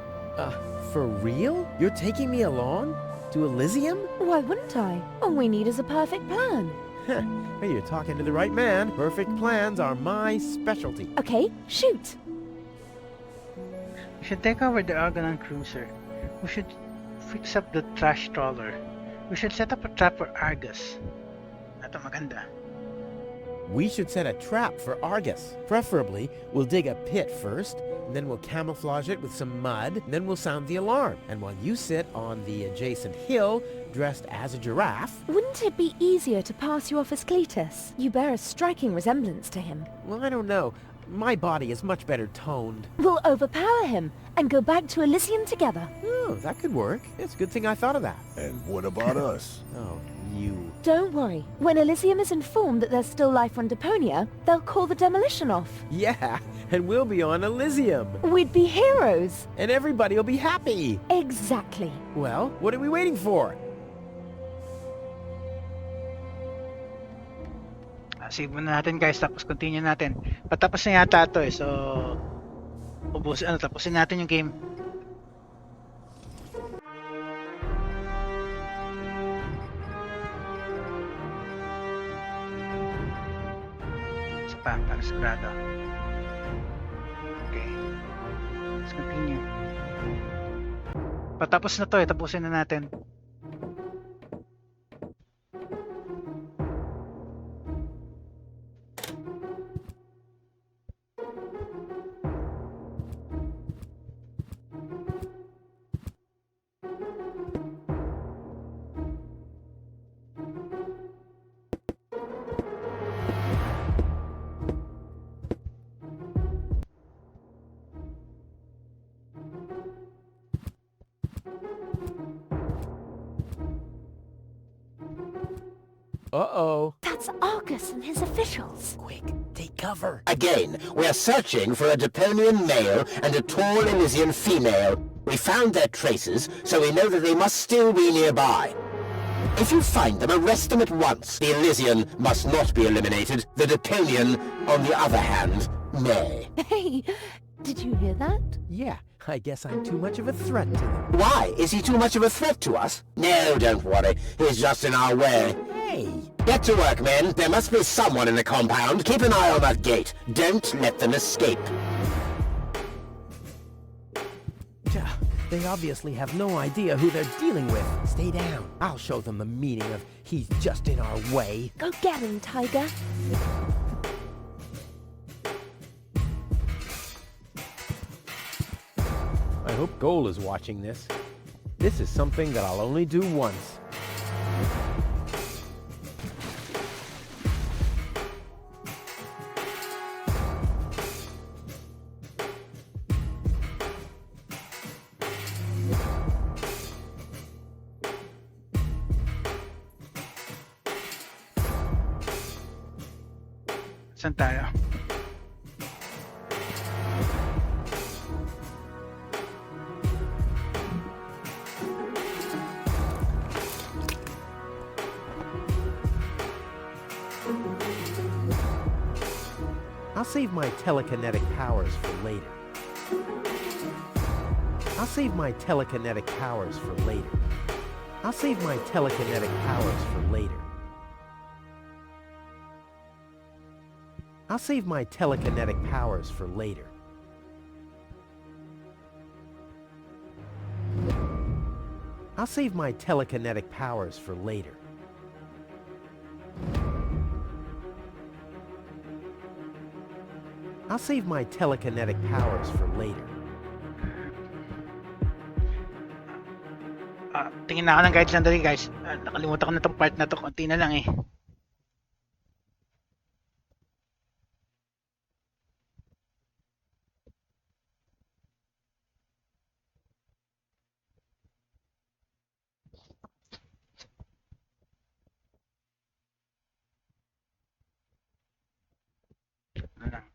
For real? You're taking me along? To Elysium?
Why wouldn't I? All we need is a perfect plan.
Hey, you're talking to the right man. Perfect plans are my specialty.
Okay, shoot.
We should take over the Organon cruiser. We should fix up the trash trawler. We should set up a trap for Argus. Ito maganda.
We should set a trap for Argus. Preferably, we'll dig a pit first, and then we'll camouflage it with some mud, and then we'll sound the alarm. And while you sit on the adjacent hill, dressed as a giraffe...
Wouldn't it be easier to pass you off as Cletus? You bear a striking resemblance to him.
Well, I don't know. My body is much better toned.
We'll overpower him and go back to Elysium together.
Oh, that could work. It's a good thing I thought of that.
And what about us?
Oh, you...
Don't worry. When Elysium is informed that there's still life on Deponia, they'll call the demolition off.
Yeah, and we'll be on Elysium.
We'd be heroes.
And everybody will be happy.
Exactly.
Well, what are we waiting for?
Save muna natin guys, tapos continue natin. Patapos na yata ito eh, so... tapusin natin yung game. Isa pa, para sigurado. Okay. Let's continue. Patapos na to eh, tapusin na natin.
Uh-oh.
That's Argus and his officials.
Quick, take cover.
Again, we're searching for a Deponian male and a tall Elysian female. We found their traces, so we know that they must still be nearby. If you find them, arrest them at once. The Elysian must not be eliminated. The Deponian, on the other hand, may.
Hey, did you hear that?
Yeah, I guess I'm too much of a threat to them.
Why? Is he too much of a threat to us? No, don't worry. He's just in our way.
Hey!
Get to work, men. There must be someone in the compound. Keep an eye on that gate. Don't let them escape.
They obviously have no idea who they're dealing with. Stay down. I'll show them the meaning of he's just in our way.
Go get him, Tiger.
I hope Goal is watching this. This is something that I'll only do once.
Saan tayo?
I'll save my telekinetic powers for later. I'll save my telekinetic powers for later. I'll save my telekinetic powers for later. I'll save my telekinetic powers for later. I'll save my telekinetic powers for later. I'll save my telekinetic powers for later.
Tingin na ako ng guide sandali guys. Nakalimutan ko na tong part na to. Konti na lang eh. Ano lang.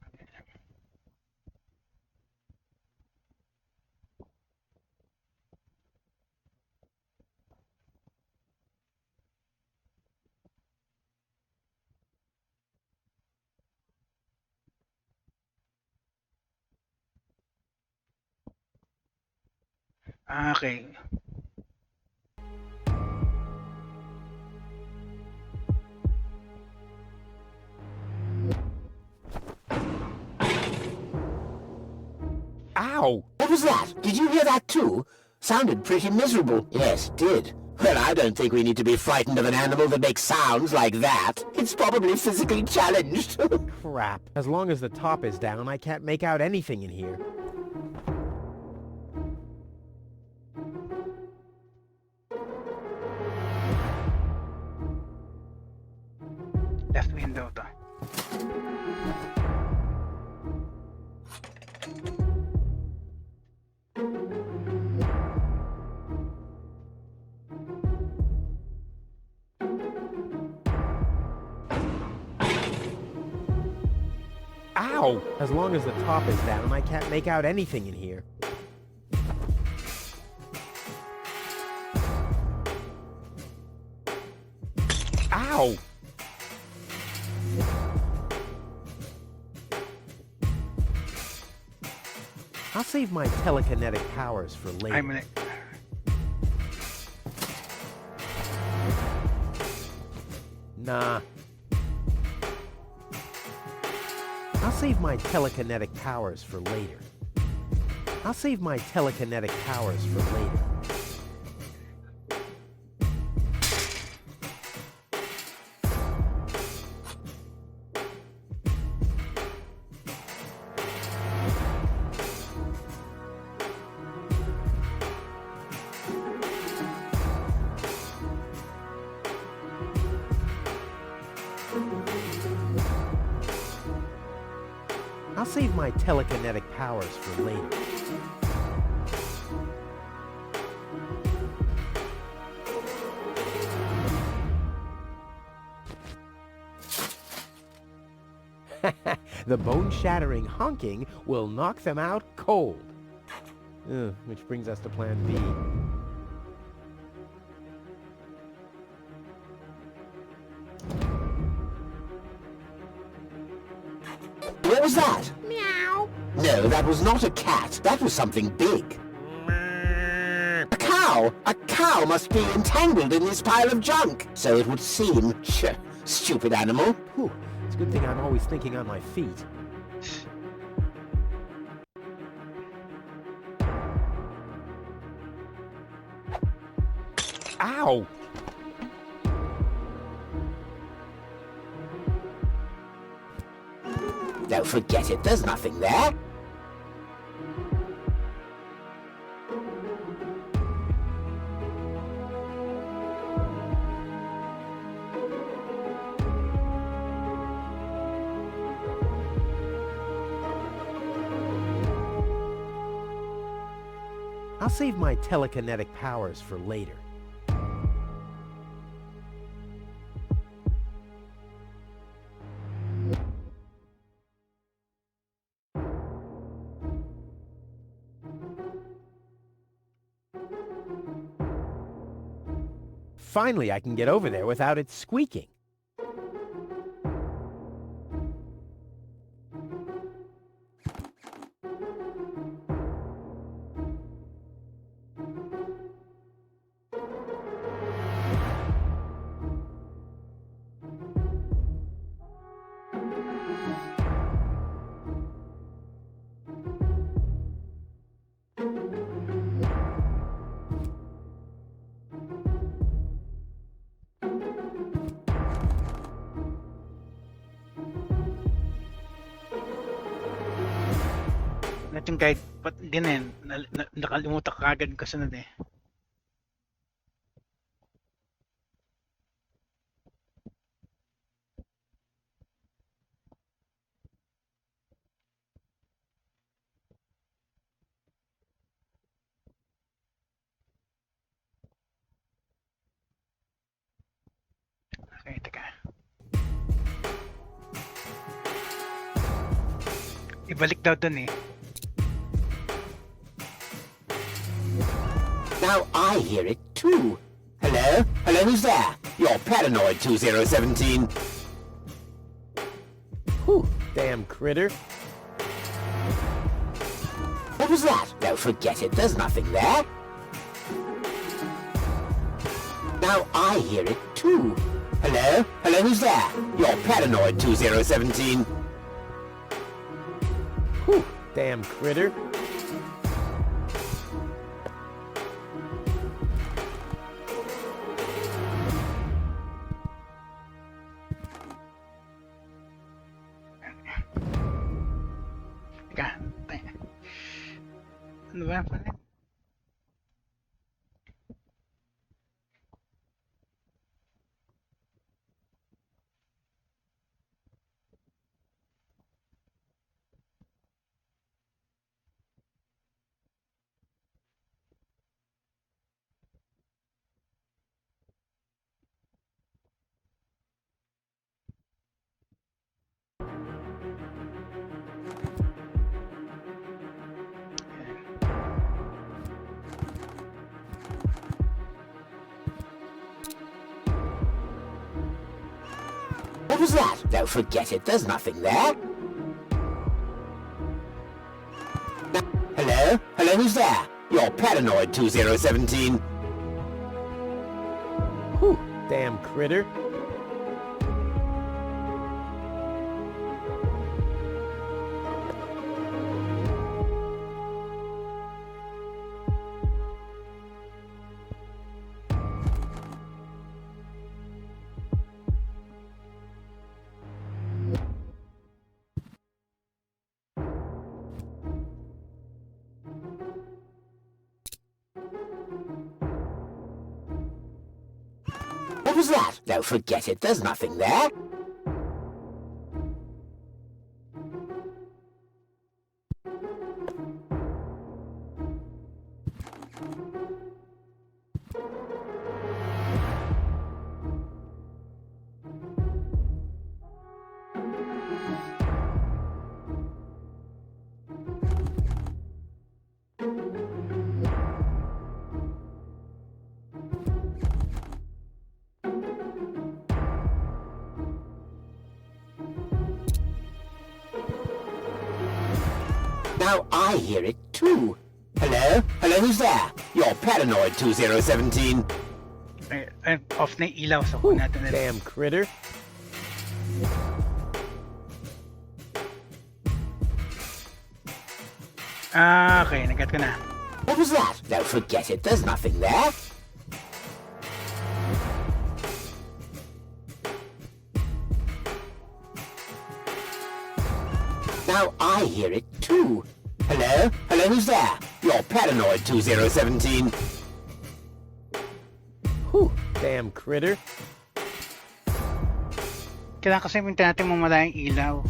Okay.
Ow!
What was that? Did you hear that too? Sounded pretty miserable. Yes, it did. Well, I don't think we need to be frightened of an animal that makes sounds like that. It's probably physically challenged.
Crap. As long as the top is down, I can't make out anything in here.
Left window to.
Ow! As long as the top is down, I can't make out anything in here. Ow! I'll save my telekinetic powers for later.
I'm gonna...
Nah. I'll save my telekinetic powers for later. I'll save my telekinetic powers for later. I'll save my telekinetic powers for later.
The bone-shattering honking will knock them out cold. Which brings us to Plan B.
What was that? Meow. No, that was not a cat. That was something big. A cow! A cow must be entangled in this pile of junk. So it would seem. Stupid animal.
Whew, it's a good thing I'm always thinking on my feet. Ow!
No, forget it. There's nothing there.
I'll save my telekinetic powers for later. Finally, I can get over there without it squeaking.
At yung guide, ba't ganun? Nakalimutan ka agad yung kasunod eh. Okay, teka. Ibalik daw dun eh.
Now I hear it too. Hello? Hello, who's there? You're paranoid 2017.
Whew, damn critter.
What was that? No, forget it. There's nothing there. Now I hear it too. Hello? Hello, who's there? You're paranoid 2017.
Whew, damn critter.
Teka. Ano ba pala?
What was that? No, forget it. There's nothing there. Hello? Hello, who's there? You're paranoid 2017.
Whew, damn critter.
What was that? No, forget it. There's nothing there. Now I hear it too. Hello? Hello, who's there? You're Paranoid 2017.
Ay, off na yung ilaw. So, kunin natin ulit.
Damn critter.
Ah, okay. Nagat ko na.
What was that? Don't forget it, there's nothing there. Now I hear it too. Hello? Hello, who's there? You're Paranoid 2017.
Whew, damn critter.
Kailangan kasi minta natin mamala yung ilaw.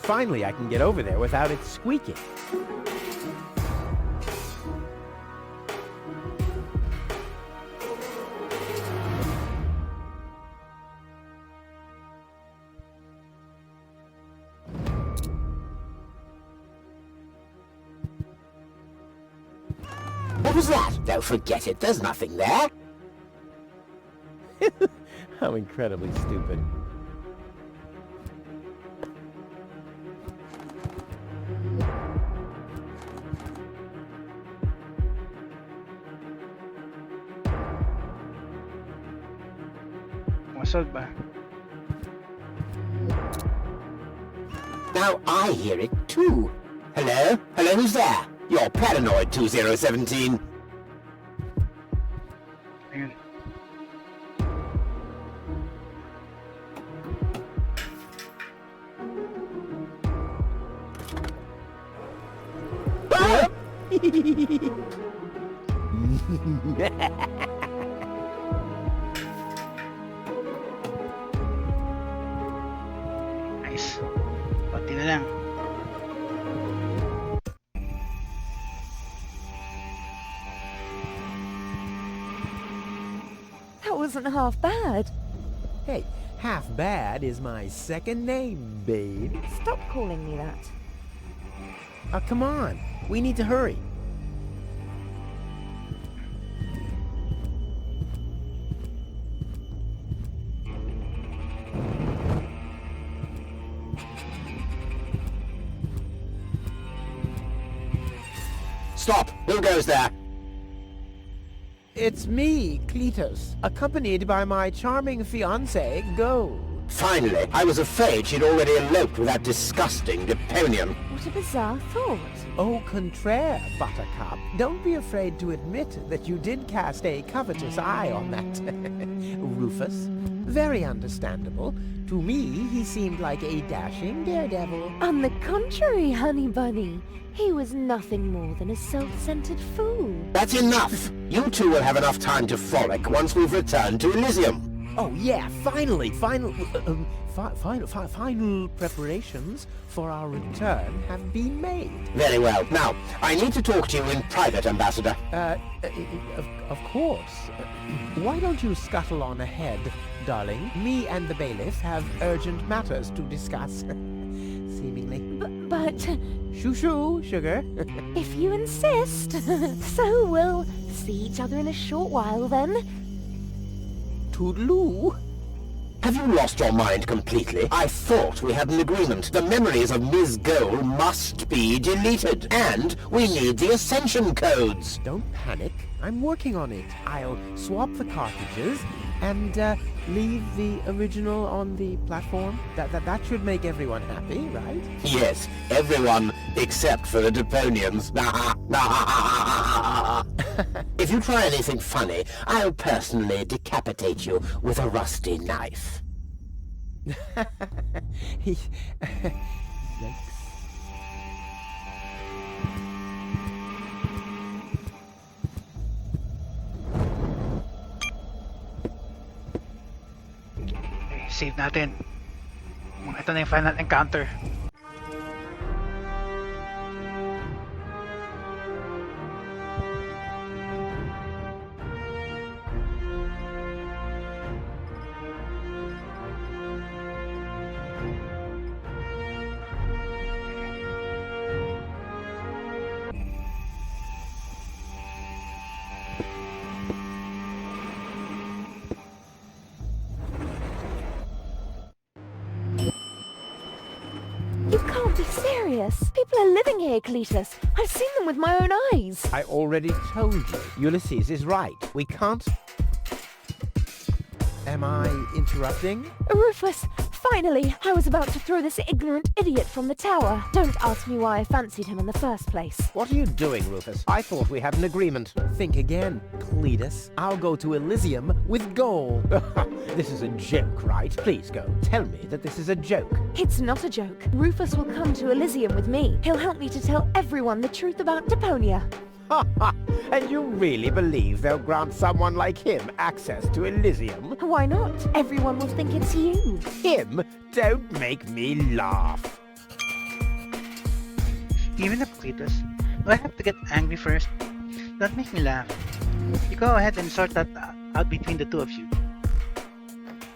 Finally, I can get over there without it squeaking.
What was that? Don't forget it, there's nothing there.
How incredibly stupid.
Masod ba?
Now I hear it too. Hello? Hello, who's there? You're Paranoid 2017.
Ayun. Nice. Pati na lang.
That wasn't half bad.
Hey, half bad is my second name, babe.
Stop calling me that.
Come on. We need to hurry.
Stop! Who goes there?
It's me, Cletus, accompanied by my charming fiancée, Gold.
Finally, I was afraid she'd already eloped with that disgusting Deponian.
What a bizarre thought.
Au contraire, Buttercup. Don't be afraid to admit that you did cast a covetous eye on that Rufus. Very understandable. To me, he seemed like a dashing daredevil.
On the contrary, honey bunny. He was nothing more than a self-centered fool.
That's enough! You two will have enough time to frolic once we've returned to Elysium.
Oh yeah, final preparations for our return have been made.
Very well. Now, I need to talk to you in private, Ambassador.
Of course. Why don't you scuttle on ahead, darling? Me and the bailiff have urgent matters to discuss. Seemingly.
But
Shoo-shoo, sugar.
if you insist. So we'll see each other in a short while then.
Toodaloo.
Have you lost your mind completely? I thought we had an agreement. The memories of Ms. Goal must be deleted. And we need the Ascension codes.
Don't panic. I'm working on it. I'll swap the cartridges and leave the original on the platform. That should make everyone happy, right?
Yes, everyone except for the Deponians. If you try anything funny, I'll personally decapitate you with a rusty knife.
Yikes.
Okay, save natin. Ito na yung final encounter.
can't be serious. People are living here, Cletus. I've seen them with my own eyes.
I already told you. Ulysses is right. We can't... Am I interrupting?
Rufus, finally! I was about to throw this ignorant idiot from the tower. Don't ask me why I fancied him in the first place.
What are you doing, Rufus? I thought we had an agreement.
Think again, Cletus. I'll go to Elysium with gold.
This is a joke, right? Please go. Tell me that this is a joke.
It's not a joke. Rufus will come to Elysium with me. He'll help me to tell everyone the truth about Deponia.
And you really believe they'll grant someone like him access to Elysium?
Why not? Everyone will think it's you.
Him? Don't make me laugh.
Even if Cletus, do I have to get angry first? Don't make me laugh. You go ahead and sort that out between the two of you.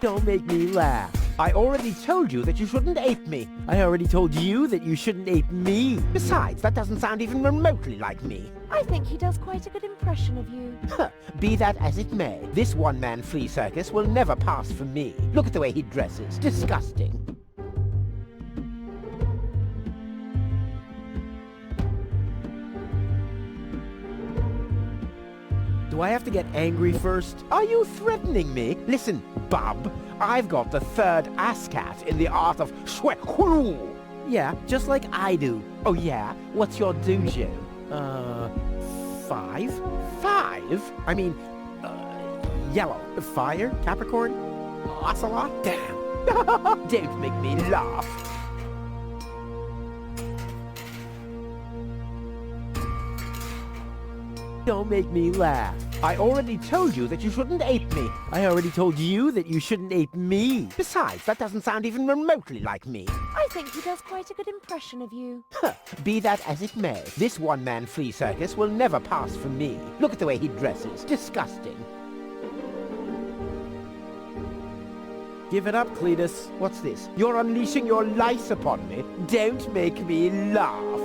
Don't make me laugh. I already told you that you shouldn't ape me.
I already told you that you shouldn't ape me.
Besides, that doesn't sound even remotely like me.
I think he does quite a good impression of you.
Be that as it may, this one-man flea circus will never pass for me. Look at the way he dresses. Disgusting.
Do I have to get angry first?
Are you threatening me? Listen, bub, I've got the third ASCAT in the art of shwe-hulu.
Yeah, just like I do.
Oh yeah? What's your dojo?
5?
5?
I mean, yellow. Fire? Capricorn? Ocelot?
Damn. Don't make me laugh.
Don't make me laugh.
I already told you that you shouldn't ape me.
I already told you that you shouldn't ape me.
Besides, that doesn't sound even remotely like me.
I think he does quite a good impression of you.
Be that as it may, this one-man flea circus will never pass for me. Look at the way he dresses. Disgusting.
Give it up, Cletus.
What's this? You're unleashing your lice upon me. Don't make me laugh.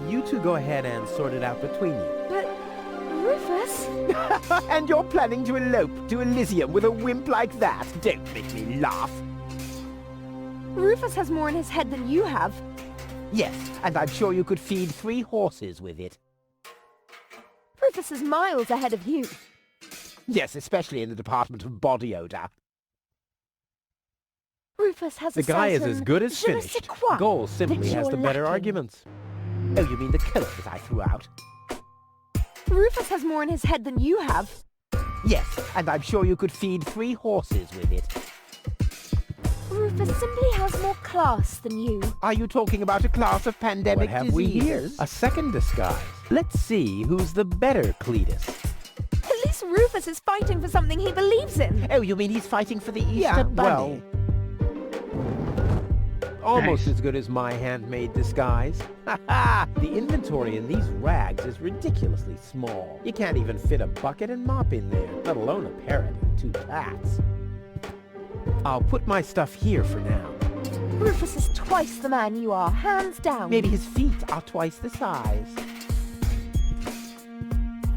You two go ahead and sort it out between you.
But, Rufus?
And you're planning to elope to Elysium with a wimp like that? Don't make me laugh.
Rufus has more in his head than you have.
Yes, and I'm sure you could feed 3 horses with it.
Rufus is miles ahead of you.
Yes, especially in the department of body odor.
Rufus has
The
a
guy is
certain
as good as
je ne
finished.
sais quoi
Goal simply
that
has the
you're
better
lacking.
arguments.
Oh, you mean the killer that I threw out?
Rufus has more in his head than you have.
Yes, and I'm sure you could feed 3 horses with it.
Rufus simply has more class than you.
Are you talking about a class of pandemic
What have we here?
diseases?
A second disguise. Let's see who's the better Cletus.
At least Rufus is fighting for something he believes in.
Oh, you mean he's fighting for the Easter Bunny?
Almost as good as my handmade disguise. The inventory in these rags is ridiculously small. You can't even fit a bucket and mop in there, let alone a parrot and 2 cats. I'll put my stuff here for now.
Rufus is twice the man you are, hands down.
Maybe his feet are twice the size.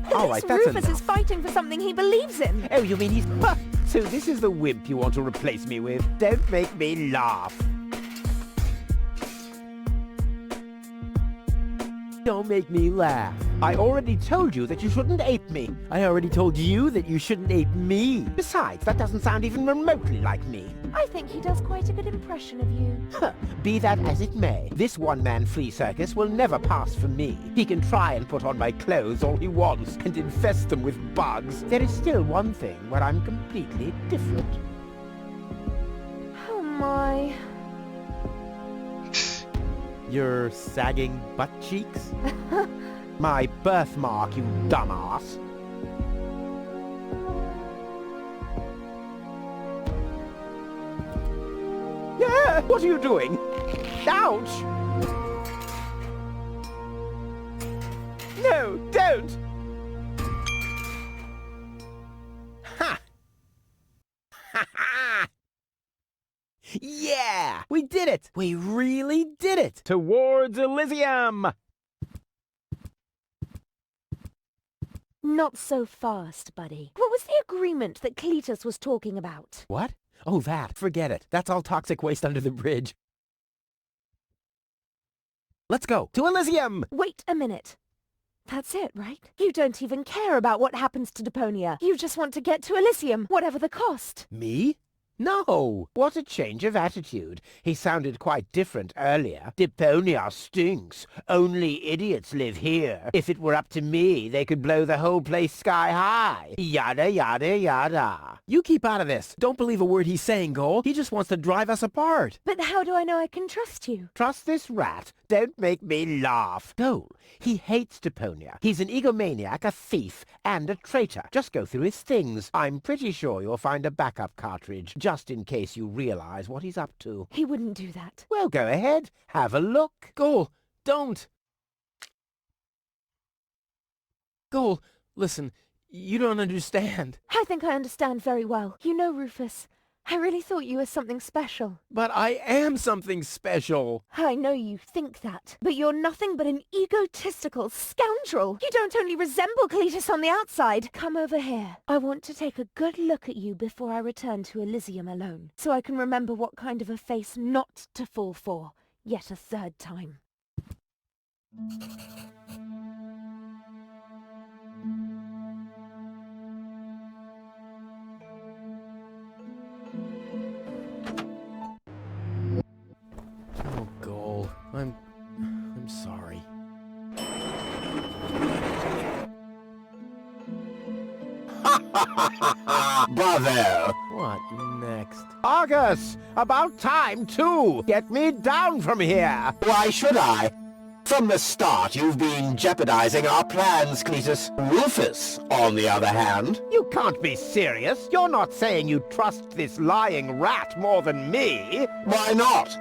At
All
least
right, that's
Rufus
enough.
is fighting for something he believes in.
Oh, you mean he's... So this is the wimp you want to replace me with? Don't make me laugh.
Don't make me laugh.
I already told you that you shouldn't ape me.
I already told you that you shouldn't ape me.
Besides, that doesn't sound even remotely like me.
I think he does quite a good impression of you.
Be that as it may, this one-man flea circus will never pass for me. He can try and put on my clothes all he wants and infest them with bugs. There is still one thing where I'm completely different.
Oh my.
Your sagging butt cheeks?
My birthmark, you dumbass. Yeah, what are you doing? Ouch! No, don't! Ha! Ha ha! Yeah! We did it! We really did it!
Towards Elysium!
Not so fast, buddy. What was the agreement that Cletus was talking about?
What? Oh, that. Forget it. That's all toxic waste under the bridge. Let's go. To Elysium!
Wait a minute. That's it, right? You don't even care about what happens to Deponia. You just want to get to Elysium, whatever the cost.
Me? No! What a change of attitude. He sounded quite different earlier. Deponia stinks. Only idiots live here. If it were up to me, they could blow the whole place sky high. Yada yada yada.
You keep out of this. Don't believe a word he's saying, Goal. He just wants to drive us apart.
But how do I know I can trust you?
Trust this rat? Don't make me laugh. Dole, he hates Deponia. He's an egomaniac, a thief, and a traitor. Just go through his things. I'm pretty sure you'll find a backup cartridge, just in case you realize what he's up to.
He wouldn't do that.
Well, go ahead. Have a look.
Goal, don't. Goal, listen, you don't understand.
I think I understand very well. You know, Rufus, I really thought you were something special.
But I am something special.
I know you think that, but you're nothing but an egotistical scoundrel. You don't only resemble Cletus on the outside. Come over here. I want to take a good look at you before I return to Elysium alone, so I can remember what kind of a face not to fall for, yet a third time.
Oh, Goal, I'm sorry.
Bravo!
What next?
Argus! About time, too! Get me down from here!
Why should I? From the start, you've been jeopardizing our plans, Cletus. Rufus, on the other hand...
You can't be serious. You're not saying you trust this lying rat more than me.
Why not?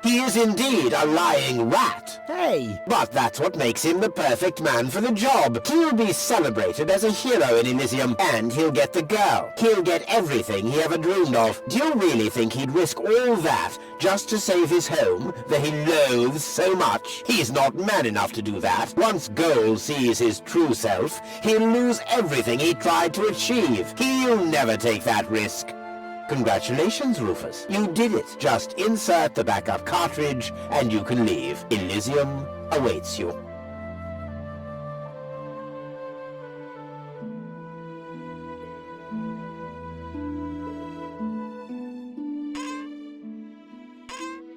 He is indeed a lying rat.
Hey!
But that's what makes him the perfect man for the job. He'll be celebrated as a hero in Elysium, and he'll get the girl. He'll get everything he ever dreamed of. Do you really think he'd risk all that just to save his home that he loathes so much? He's not man enough to do that. Once Goal sees his true self, he'll lose everything he tried to achieve. He'll never take that risk. Congratulations, Rufus. You did it. Just insert the backup cartridge and you can leave. Elysium awaits you.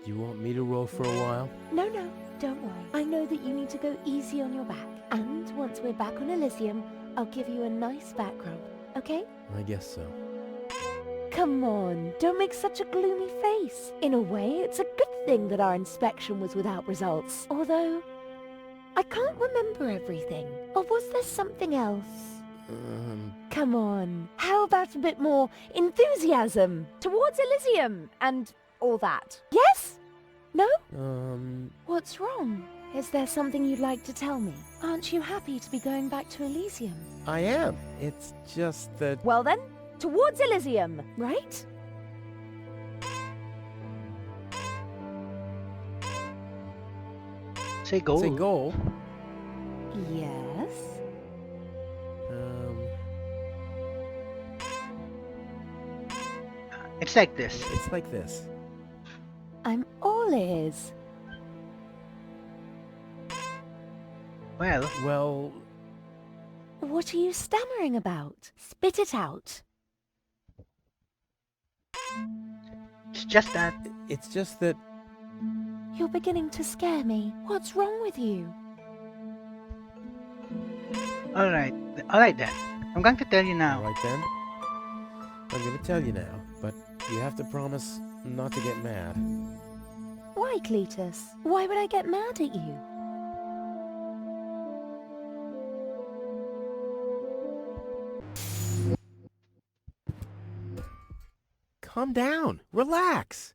You want me to roll for a while?
No, don't worry. I know that you need to go easy on your back. And once we're back on Elysium, I'll give you a nice back rub, okay?
I guess so.
Come on, don't make such a gloomy face. In a way, it's a good thing that our inspection was without results. Although, I can't remember everything. Or was there something else? Come on, how about a bit more enthusiasm towards Elysium and all that? Yes? No? What's wrong? Is there something you'd like to tell me? Aren't you happy to be going back to Elysium?
I am. It's just that...
Well then, towards Elysium, right?
Say go.
Say Goal.
Yes?
It's like this.
It's like this.
I'm all ears.
Well...
What are you stammering about? Spit it out.
It's just that...
It's just that...
You're beginning to scare me. What's wrong with you?
Alright then. I'm going to tell you now.
Alright then. I'm gonna tell you now, but you have to promise not to get mad.
Why, Cletus? Why would I get mad at you?
Calm down. Relax.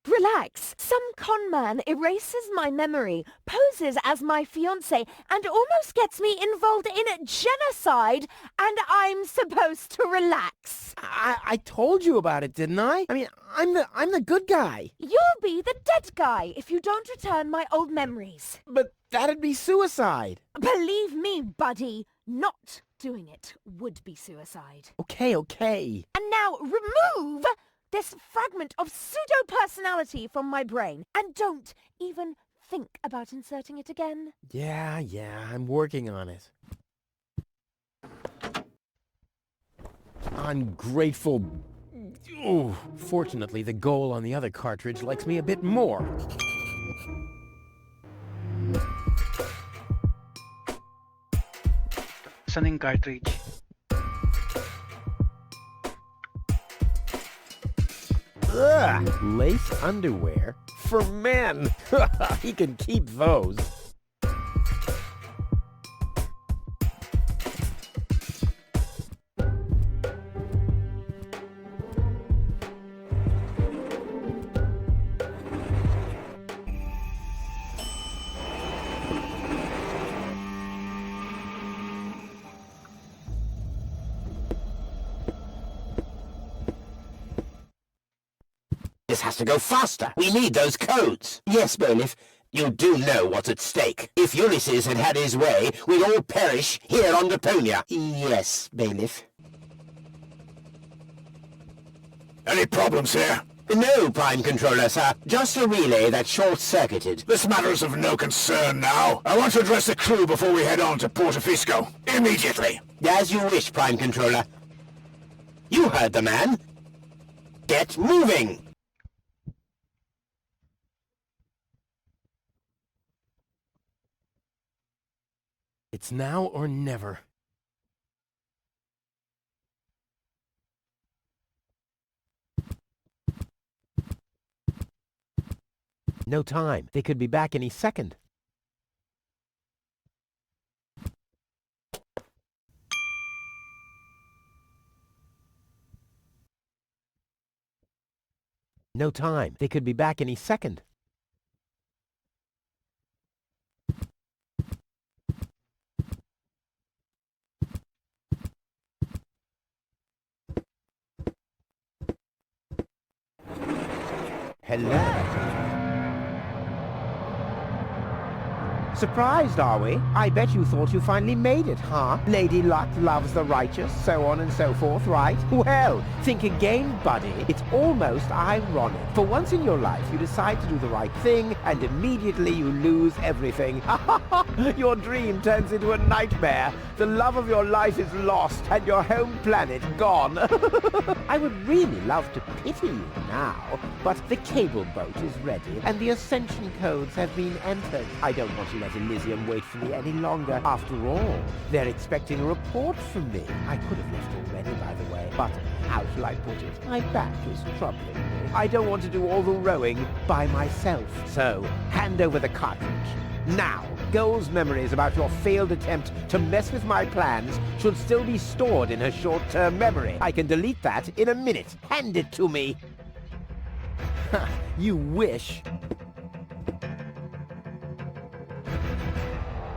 Relax! Some con man erases my memory, poses as my fiancé, and almost gets me involved in genocide, and I'm supposed to relax.
I told you about it, didn't I? I mean, I'm the good guy.
You'll be the dead guy if you don't return my old memories.
But that'd be suicide.
Believe me, buddy, not doing it would be suicide.
Okay.
And now remove this fragment of pseudo-personality from my brain, and don't even think about inserting it again.
Yeah, I'm working on it. Ungrateful... Ooh, fortunately, the goal on the other cartridge likes me a bit more.
Sunning cartridge.
Ugh! Lace underwear? For men! He can keep those.
This has to go faster. We need those codes. Yes, Bailiff, you do know what's at stake. If Ulysses had had his way, we'd all perish here on Deponia. Yes, Bailiff.
Any problems here?
No, Prime Controller, sir. Just a relay that short-circuited.
This matter is of no concern now. I want to address the crew before we head on to Portofisco. Immediately.
As you wish, Prime Controller. You heard the man. Get moving!
It's now or never. No time. They could be back any second. No time. They could be back any second. Hello. Surprised, are we? I bet you thought you finally made it, huh? Lady Luck loves the righteous, so on and so forth, right? Well, think again, buddy. It's almost ironic. For once in your life, you decide to do the right thing, and immediately you lose everything. Your dream turns into a nightmare. The love of your life is lost, and your home planet gone. I would really love to pity you now, but the cable boat is ready, and the ascension codes have been entered. I don't want to let Elysium wait for me any longer. After all, they're expecting a report from me. I could have left already, by the way, but how shall I put it? My back is troubling me. I don't want to do all the rowing by myself. So, hand over the cartridge. Now, Goal's memories about your failed attempt to mess with my plans should still be stored in her short-term memory. I can delete that in a minute. Hand it to me. You wish.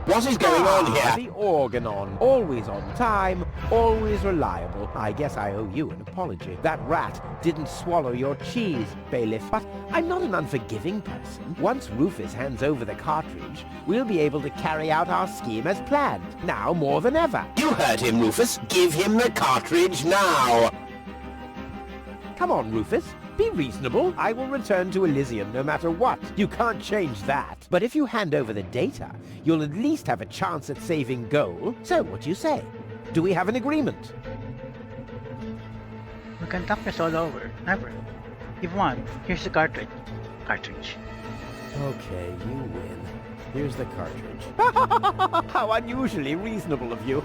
What is going on here?
The Organon. Always on time, always reliable. I guess I owe you an apology. That rat didn't swallow your cheese, Bailiff. But I'm not an unforgiving person. Once Rufus hands over the cartridge, we'll be able to carry out our scheme as planned. Now more than ever.
You heard him, Rufus. Give him the cartridge now.
Come on, Rufus. Be reasonable. I will return to Elysium no matter what. You can't change that. But if you hand over the data, you'll at least have a chance at saving Goal. So, what do you say? Do we have an agreement?
We can talk this all over. Never. You've won. Here's the cartridge.
Okay, you win. Here's the cartridge. How unusually reasonable of you.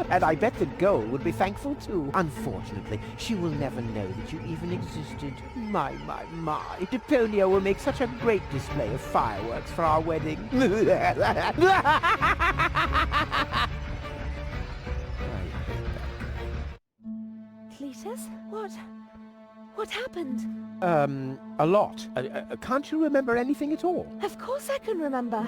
And I bet that Goal would be thankful too. Unfortunately, she will never know that you even existed. My. Deponia will make such a great display of fireworks for our wedding.
Cletus? What happened?
A lot. Can't you remember anything at all?
Of course I can remember.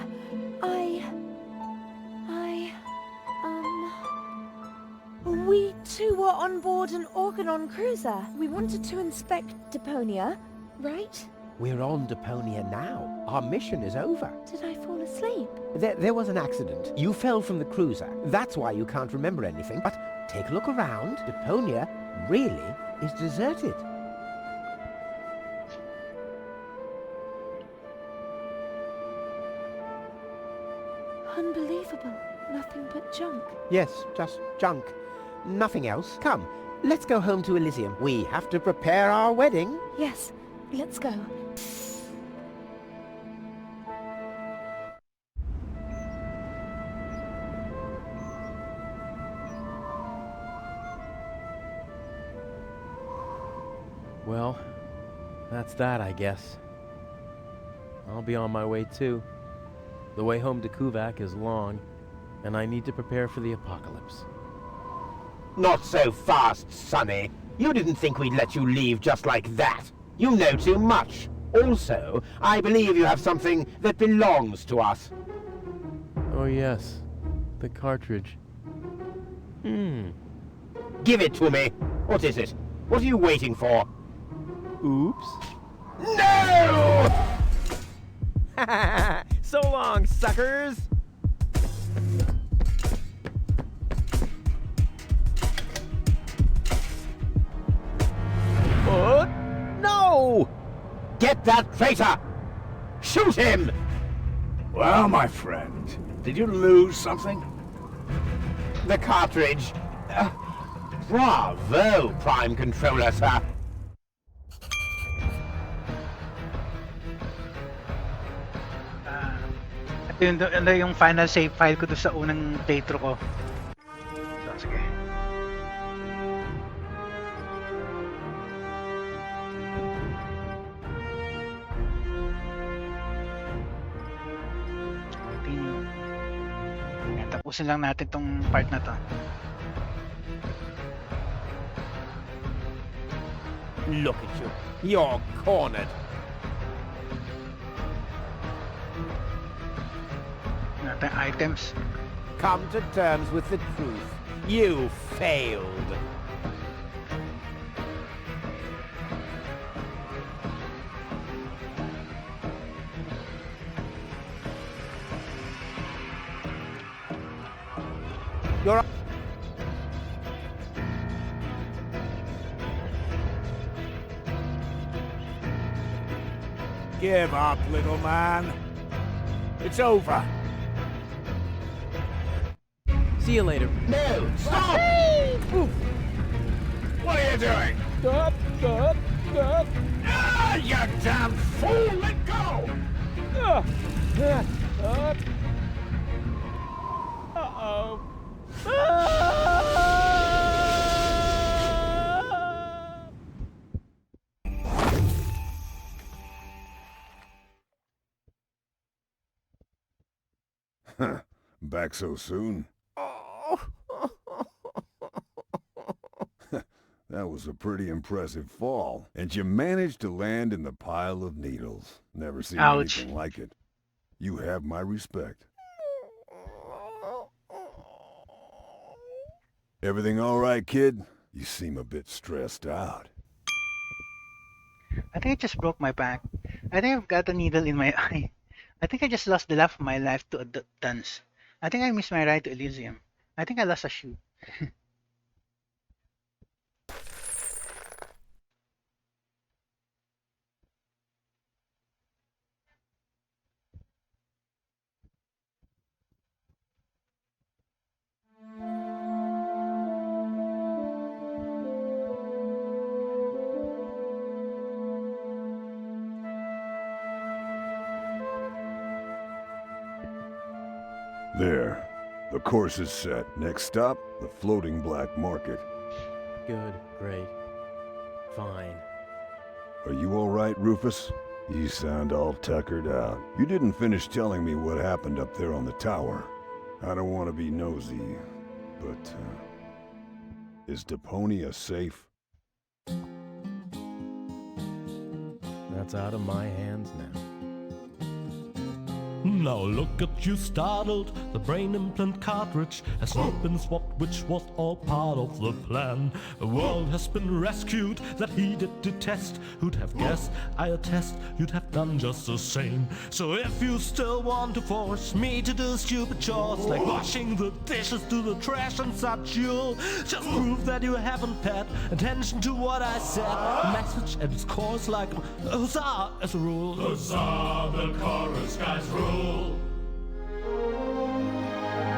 We two were on board an Organon cruiser. We wanted to inspect Deponia, right?
We're on Deponia now. Our mission is over.
Did I fall asleep?
There was an accident. You fell from the cruiser. That's why you can't remember anything. But take a look around. Deponia really is deserted.
Unbelievable. Nothing but junk.
Yes, just junk. Nothing else. Come, let's go home to Elysium. We have to prepare our wedding.
Yes, let's go.
Well, that's that, I guess. I'll be on my way too. The way home to Kuvak is long, and I need to prepare for the apocalypse.
Not so fast, Sonny. You didn't think we'd let you leave just like that. You know too much. Also, I believe you have something that belongs to us.
Oh yes, the cartridge.
Give it to me. What is it? What are you waiting for?
Oops.
No!
So long, suckers! No!
Get that traitor! Shoot him!
Well, my friend, did you lose something?
The cartridge. Bravo, Prime Controller, sir.
Ito yung final save file ko doon sa unang playthrough ko. So, sige. Continue. Ayan, tapusin lang natin tong part na to.
Look at you. You're cornered.
Natin items.
Come to terms with the truth. You failed. You're...
Give up, little man. It's over.
See you later.
No! Stop!
What are you doing?
Stop!
Ah, you damn fool! Let go!
Uh-oh.
Back so soon? That was a pretty impressive fall. And you managed to land in the pile of needles. Never seen
Ouch.
anything like it. You have my respect. Everything all right, kid? You seem a bit stressed out.
I think I just broke my back. I think I've got a needle in my eye. I think I just lost the love of my life to a dance. I think I missed my ride to Elysium. I think I lost a shoe.
There. The course is set. Next stop, the floating black market.
Good, great, fine.
Are you all right, Rufus? You sound all tuckered out. You didn't finish telling me what happened up there on the tower. I don't want to be nosy, but, is Deponia safe?
That's out of my hands now.
Now look at you startled, the brain implant cartridge has not been swapped, which was all part of the plan. A world has been rescued that he did detest. Who'd have guessed, I attest, you'd have done just the same. So if you still want to force me to do stupid chores, like washing the dishes, do the trash and such, you'll just prove that you haven't paid attention to what I said. The message at its core is like a huzzah as a rule. Huzzah, the chorus guys rule.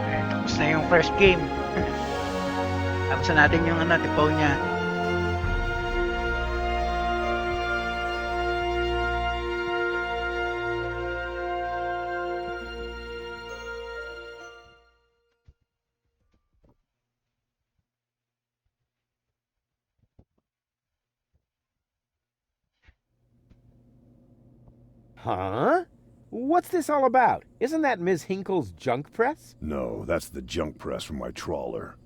Ayan, tapos na yung first game. Tapos na natin yung Deponia.
Huh? What's this all about? Isn't that Ms. Hinkle's junk press?
No, that's the junk press from my trawler.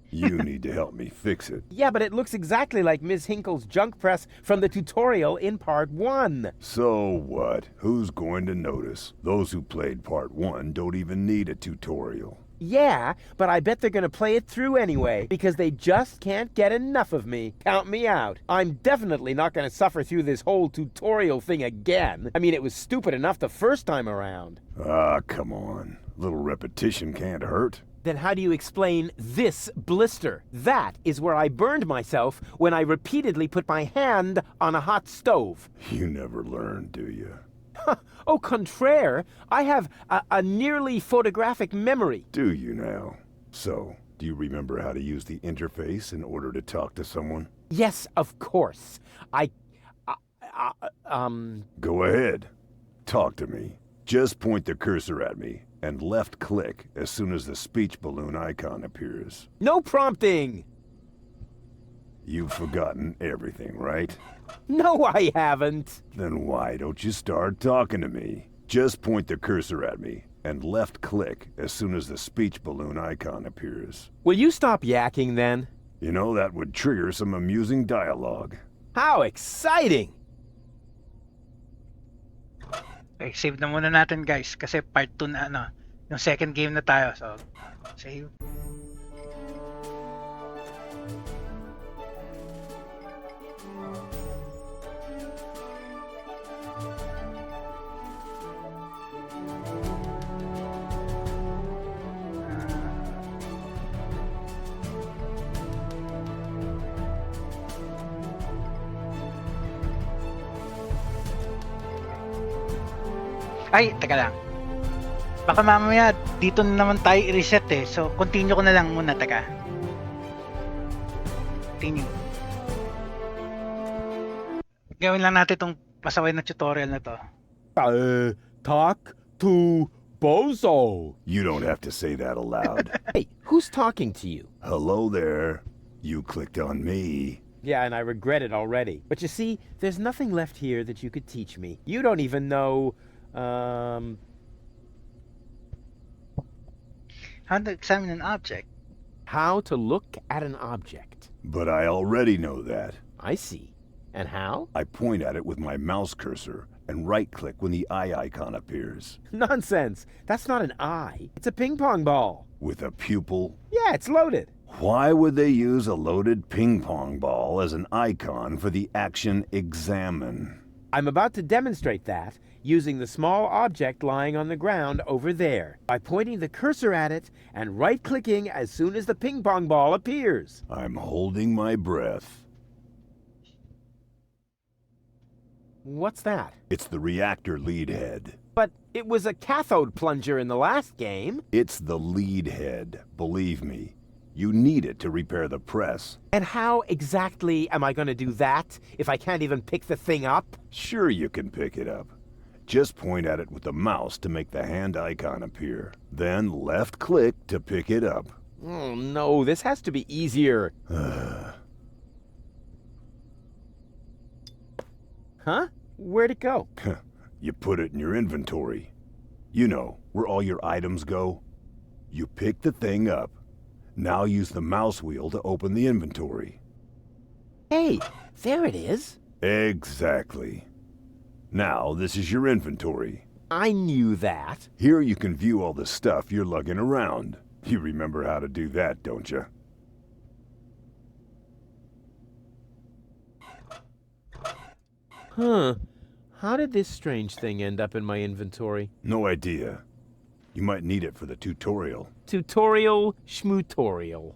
You need to help me fix it.
Yeah, but it looks exactly like Ms. Hinkle's junk press from the tutorial in Part 1.
So what? Who's going to notice? Those who played Part 1 don't even need a tutorial.
Yeah, but I bet they're gonna play it through anyway, because they just can't get enough of me. Count me out. I'm definitely not gonna suffer through this whole tutorial thing again. I mean, it was stupid enough the first time around.
Ah, come on. A little repetition can't hurt.
Then how do you explain this blister? That is where I burned myself when I repeatedly put my hand on a hot stove.
You never learn, do you?
Au contraire, I have a nearly photographic memory.
Do you now? So, do you remember how to use the interface in order to talk to someone?
Yes, of course.
Go ahead. Talk to me. Just point the cursor at me and left click as soon as the speech balloon icon appears.
No prompting!
You've forgotten everything, right?
No, I haven't.
Then why don't you start talking to me? Just point the cursor at me and left click as soon as the speech balloon icon appears.
Will you stop yakking then?
You know, that would trigger some amusing dialogue.
How exciting!
Okay, save na muna natin guys kasi part 2 na yung second game na tayo. So, save. Ay, teka lang. Baka mamaya dito na naman tayo i-reset eh. So, continue ko na lang muna, teka. Continue. Gawin lang natin itong pasaway na tutorial na to.
Talk to Bozo.
You don't have to say that aloud.
Hey, who's talking to you?
Hello there. You clicked on me.
Yeah, and I regret it already. But you see, there's nothing left here that you could teach me. You don't even know...
How to examine an object.
How to look at an object.
But I already know that.
I see. And how?
I point at it with my mouse cursor and right-click when the eye icon appears.
Nonsense. That's not an eye. It's a ping-pong ball.
With a pupil?
Yeah, it's loaded.
Why would they use a loaded ping-pong ball as an icon for the action examine?
I'm about to demonstrate that using the small object lying on the ground over there by pointing the cursor at it and right-clicking as soon as the ping-pong ball appears.
I'm holding my breath.
What's that?
It's the reactor lead head.
But it was a cathode plunger in the last game.
It's the lead head, believe me. You need it to repair the press.
And how exactly am I going to do that if I can't even pick the thing up?
Sure you can pick it up. Just point at it with the mouse to make the hand icon appear. Then left-click to pick it up.
Oh no, this has to be easier. Huh? Where'd it go?
You put it in your inventory. You know, where all your items go. You pick the thing up. Now use the mouse wheel to open the inventory.
Hey, there it is.
Exactly. Now, this is your inventory.
I knew that.
Here you can view all the stuff you're lugging around. You remember how to do that, don't you?
Huh. How did this strange thing end up in my inventory?
No idea. You might need it for the tutorial.
Tutorial schmutorial.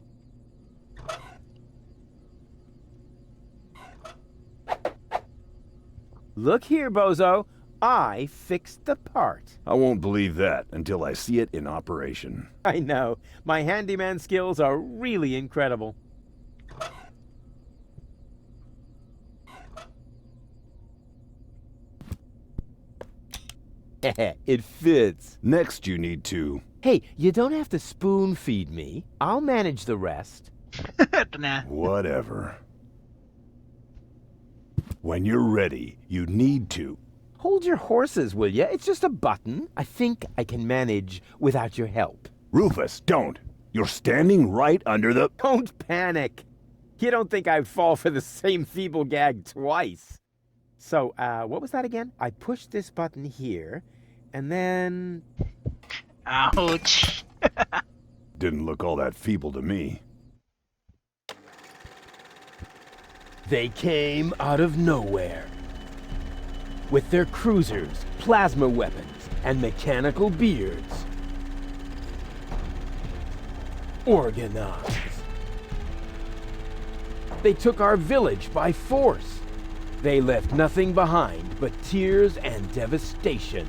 Look here, bozo. I fixed the part.
I won't believe that until I see it in operation.
I know. My handyman skills are really incredible. It fits.
Next you need to...
Hey, you don't have to spoon feed me. I'll manage the rest.
Ito na.
Whatever. When you're ready, you need to...
Hold your horses, will ya? It's just a button. I think I can manage without your help.
Rufus, don't! You're standing right under the...
Don't panic. You don't think I'd fall for the same feeble gag twice. So, what was that again? I pushed this button here, and then...
Ouch.
Didn't look all that feeble to me.
They came out of nowhere. With their cruisers, plasma weapons, and mechanical beards. Organized. They took our village by force. They left nothing behind but tears and devastation.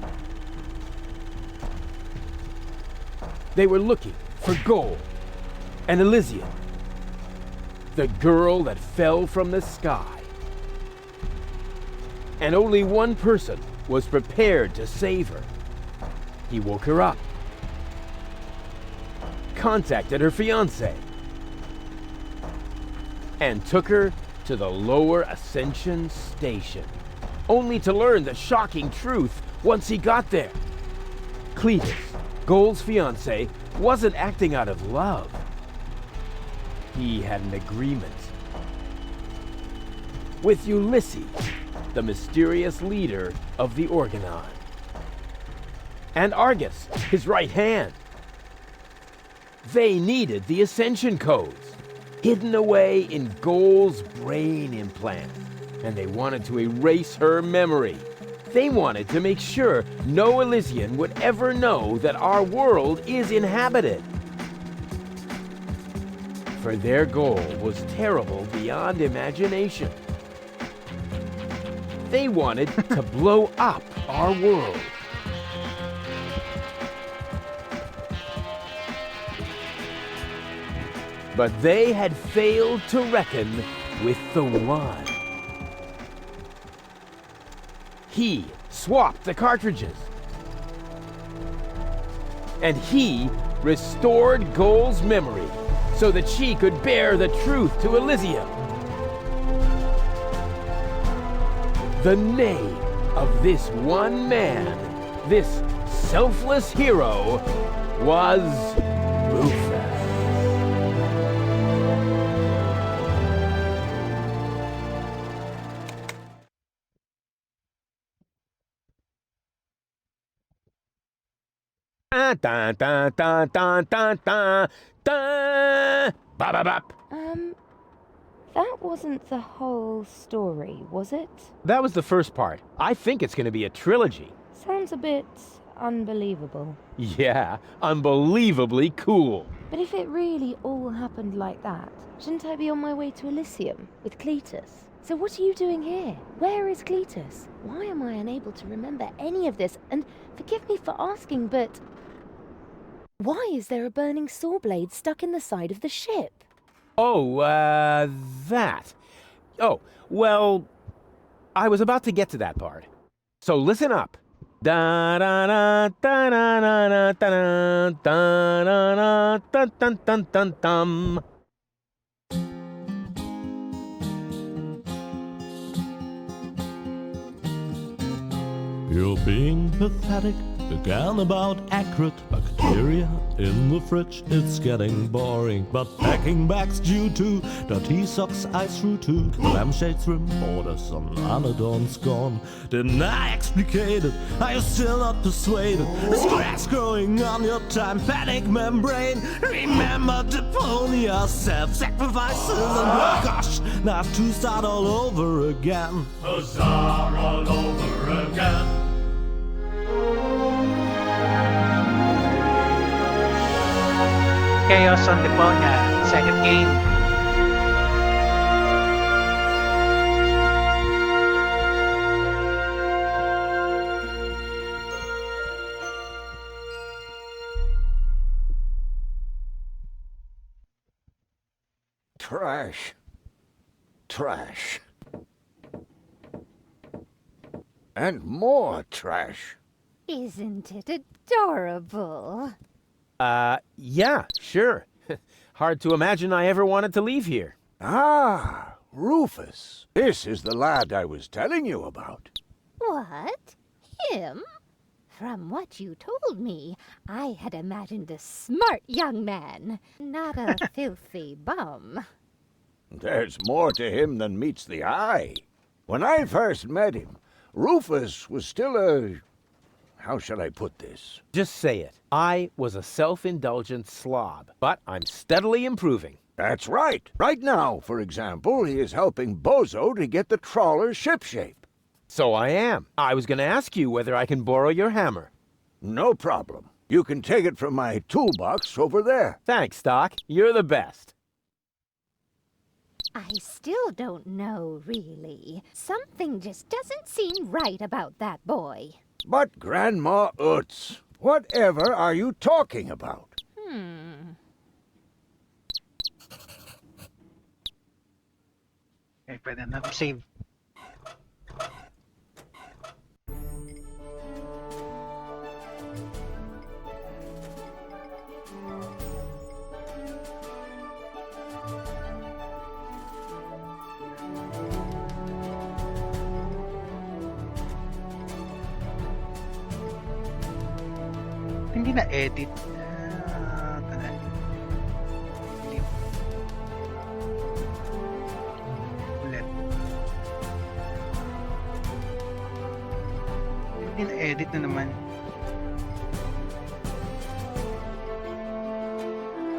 They were looking for gold and Elysium, the girl that fell from the sky. And only one person was prepared to save her. He woke her up, contacted her fiancé, and took her to the lower Ascension Station, only to learn the shocking truth once he got there. Cletus, Gold's fiancé, wasn't acting out of love. He had an agreement with Ulysses, the mysterious leader of the Organon, and Argus, his right hand. They needed the Ascension codes, hidden away in Gold's brain implant, and they wanted to erase her memory. They wanted to make sure no Elysian would ever know that our world is inhabited. For their goal was terrible beyond imagination. They wanted to blow up our world. But they had failed to reckon with the One. He swapped the cartridges. And he restored Gold's memory so that she could bear the truth to Elysium. The name of this one man, this selfless hero, was Rufus. Dun, dun, dun, dun, dun, dun, dun. Bop, bop, bop.
That wasn't the whole story, was it?
That was the first part. I think it's going to be a trilogy.
Sounds a bit unbelievable.
Yeah, unbelievably cool.
But if it really all happened like that, shouldn't I be on my way to Elysium with Cletus? So what are you doing here? Where is Cletus? Why am I unable to remember any of this? And forgive me for asking, but why is there a burning saw blade stuck in the side of the ship?
Oh, that. Oh, well, I was about to get to that part. So listen up. Da da da da da da da da da da dun dun dun dun.
You're being pathetic, Again about accurate bacteria in the fridge, it's getting boring. But packing bags due to dirty socks I threw to the lampshades rim borders on Anadon's gone. Didn't I explicate it? Are you still not persuaded? There's grass growing on your time panic membrane. Remember Deponia, self-sacrifices, and gosh, now I have to start all over again. Huzzah, all over again.
Chaos on Deponia, second game.
Trash. Trash. And more trash.
Isn't it adorable?
Yeah, sure. Hard to imagine I ever wanted to leave here.
Ah, Rufus. This is the lad I was telling you about.
What? Him? From what you told me, I had imagined a smart young man, not a filthy bum.
There's more to him than meets the eye. When I first met him, Rufus was still a... How shall I put this?
Just say it. I was a self-indulgent slob, but I'm steadily improving.
That's right. Right now, for example, he is helping Bozo to get the trawler shipshape.
So I am. I was going to ask you whether I can borrow your hammer.
No problem. You can take it from my toolbox over there.
Thanks, Doc. You're the best.
I still don't know, really. Something just doesn't seem right about that boy.
But Grandma Utz, whatever are you talking about?
Okay, pwede na save. Hindi na edit. Ulit. Hindi na edit na naman.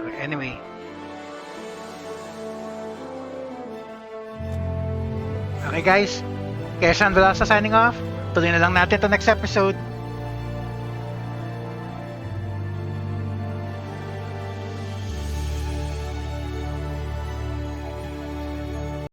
Okay, anyway. Okay guys, kaya Sandra signing off. Tuloy na lang natin to next episode.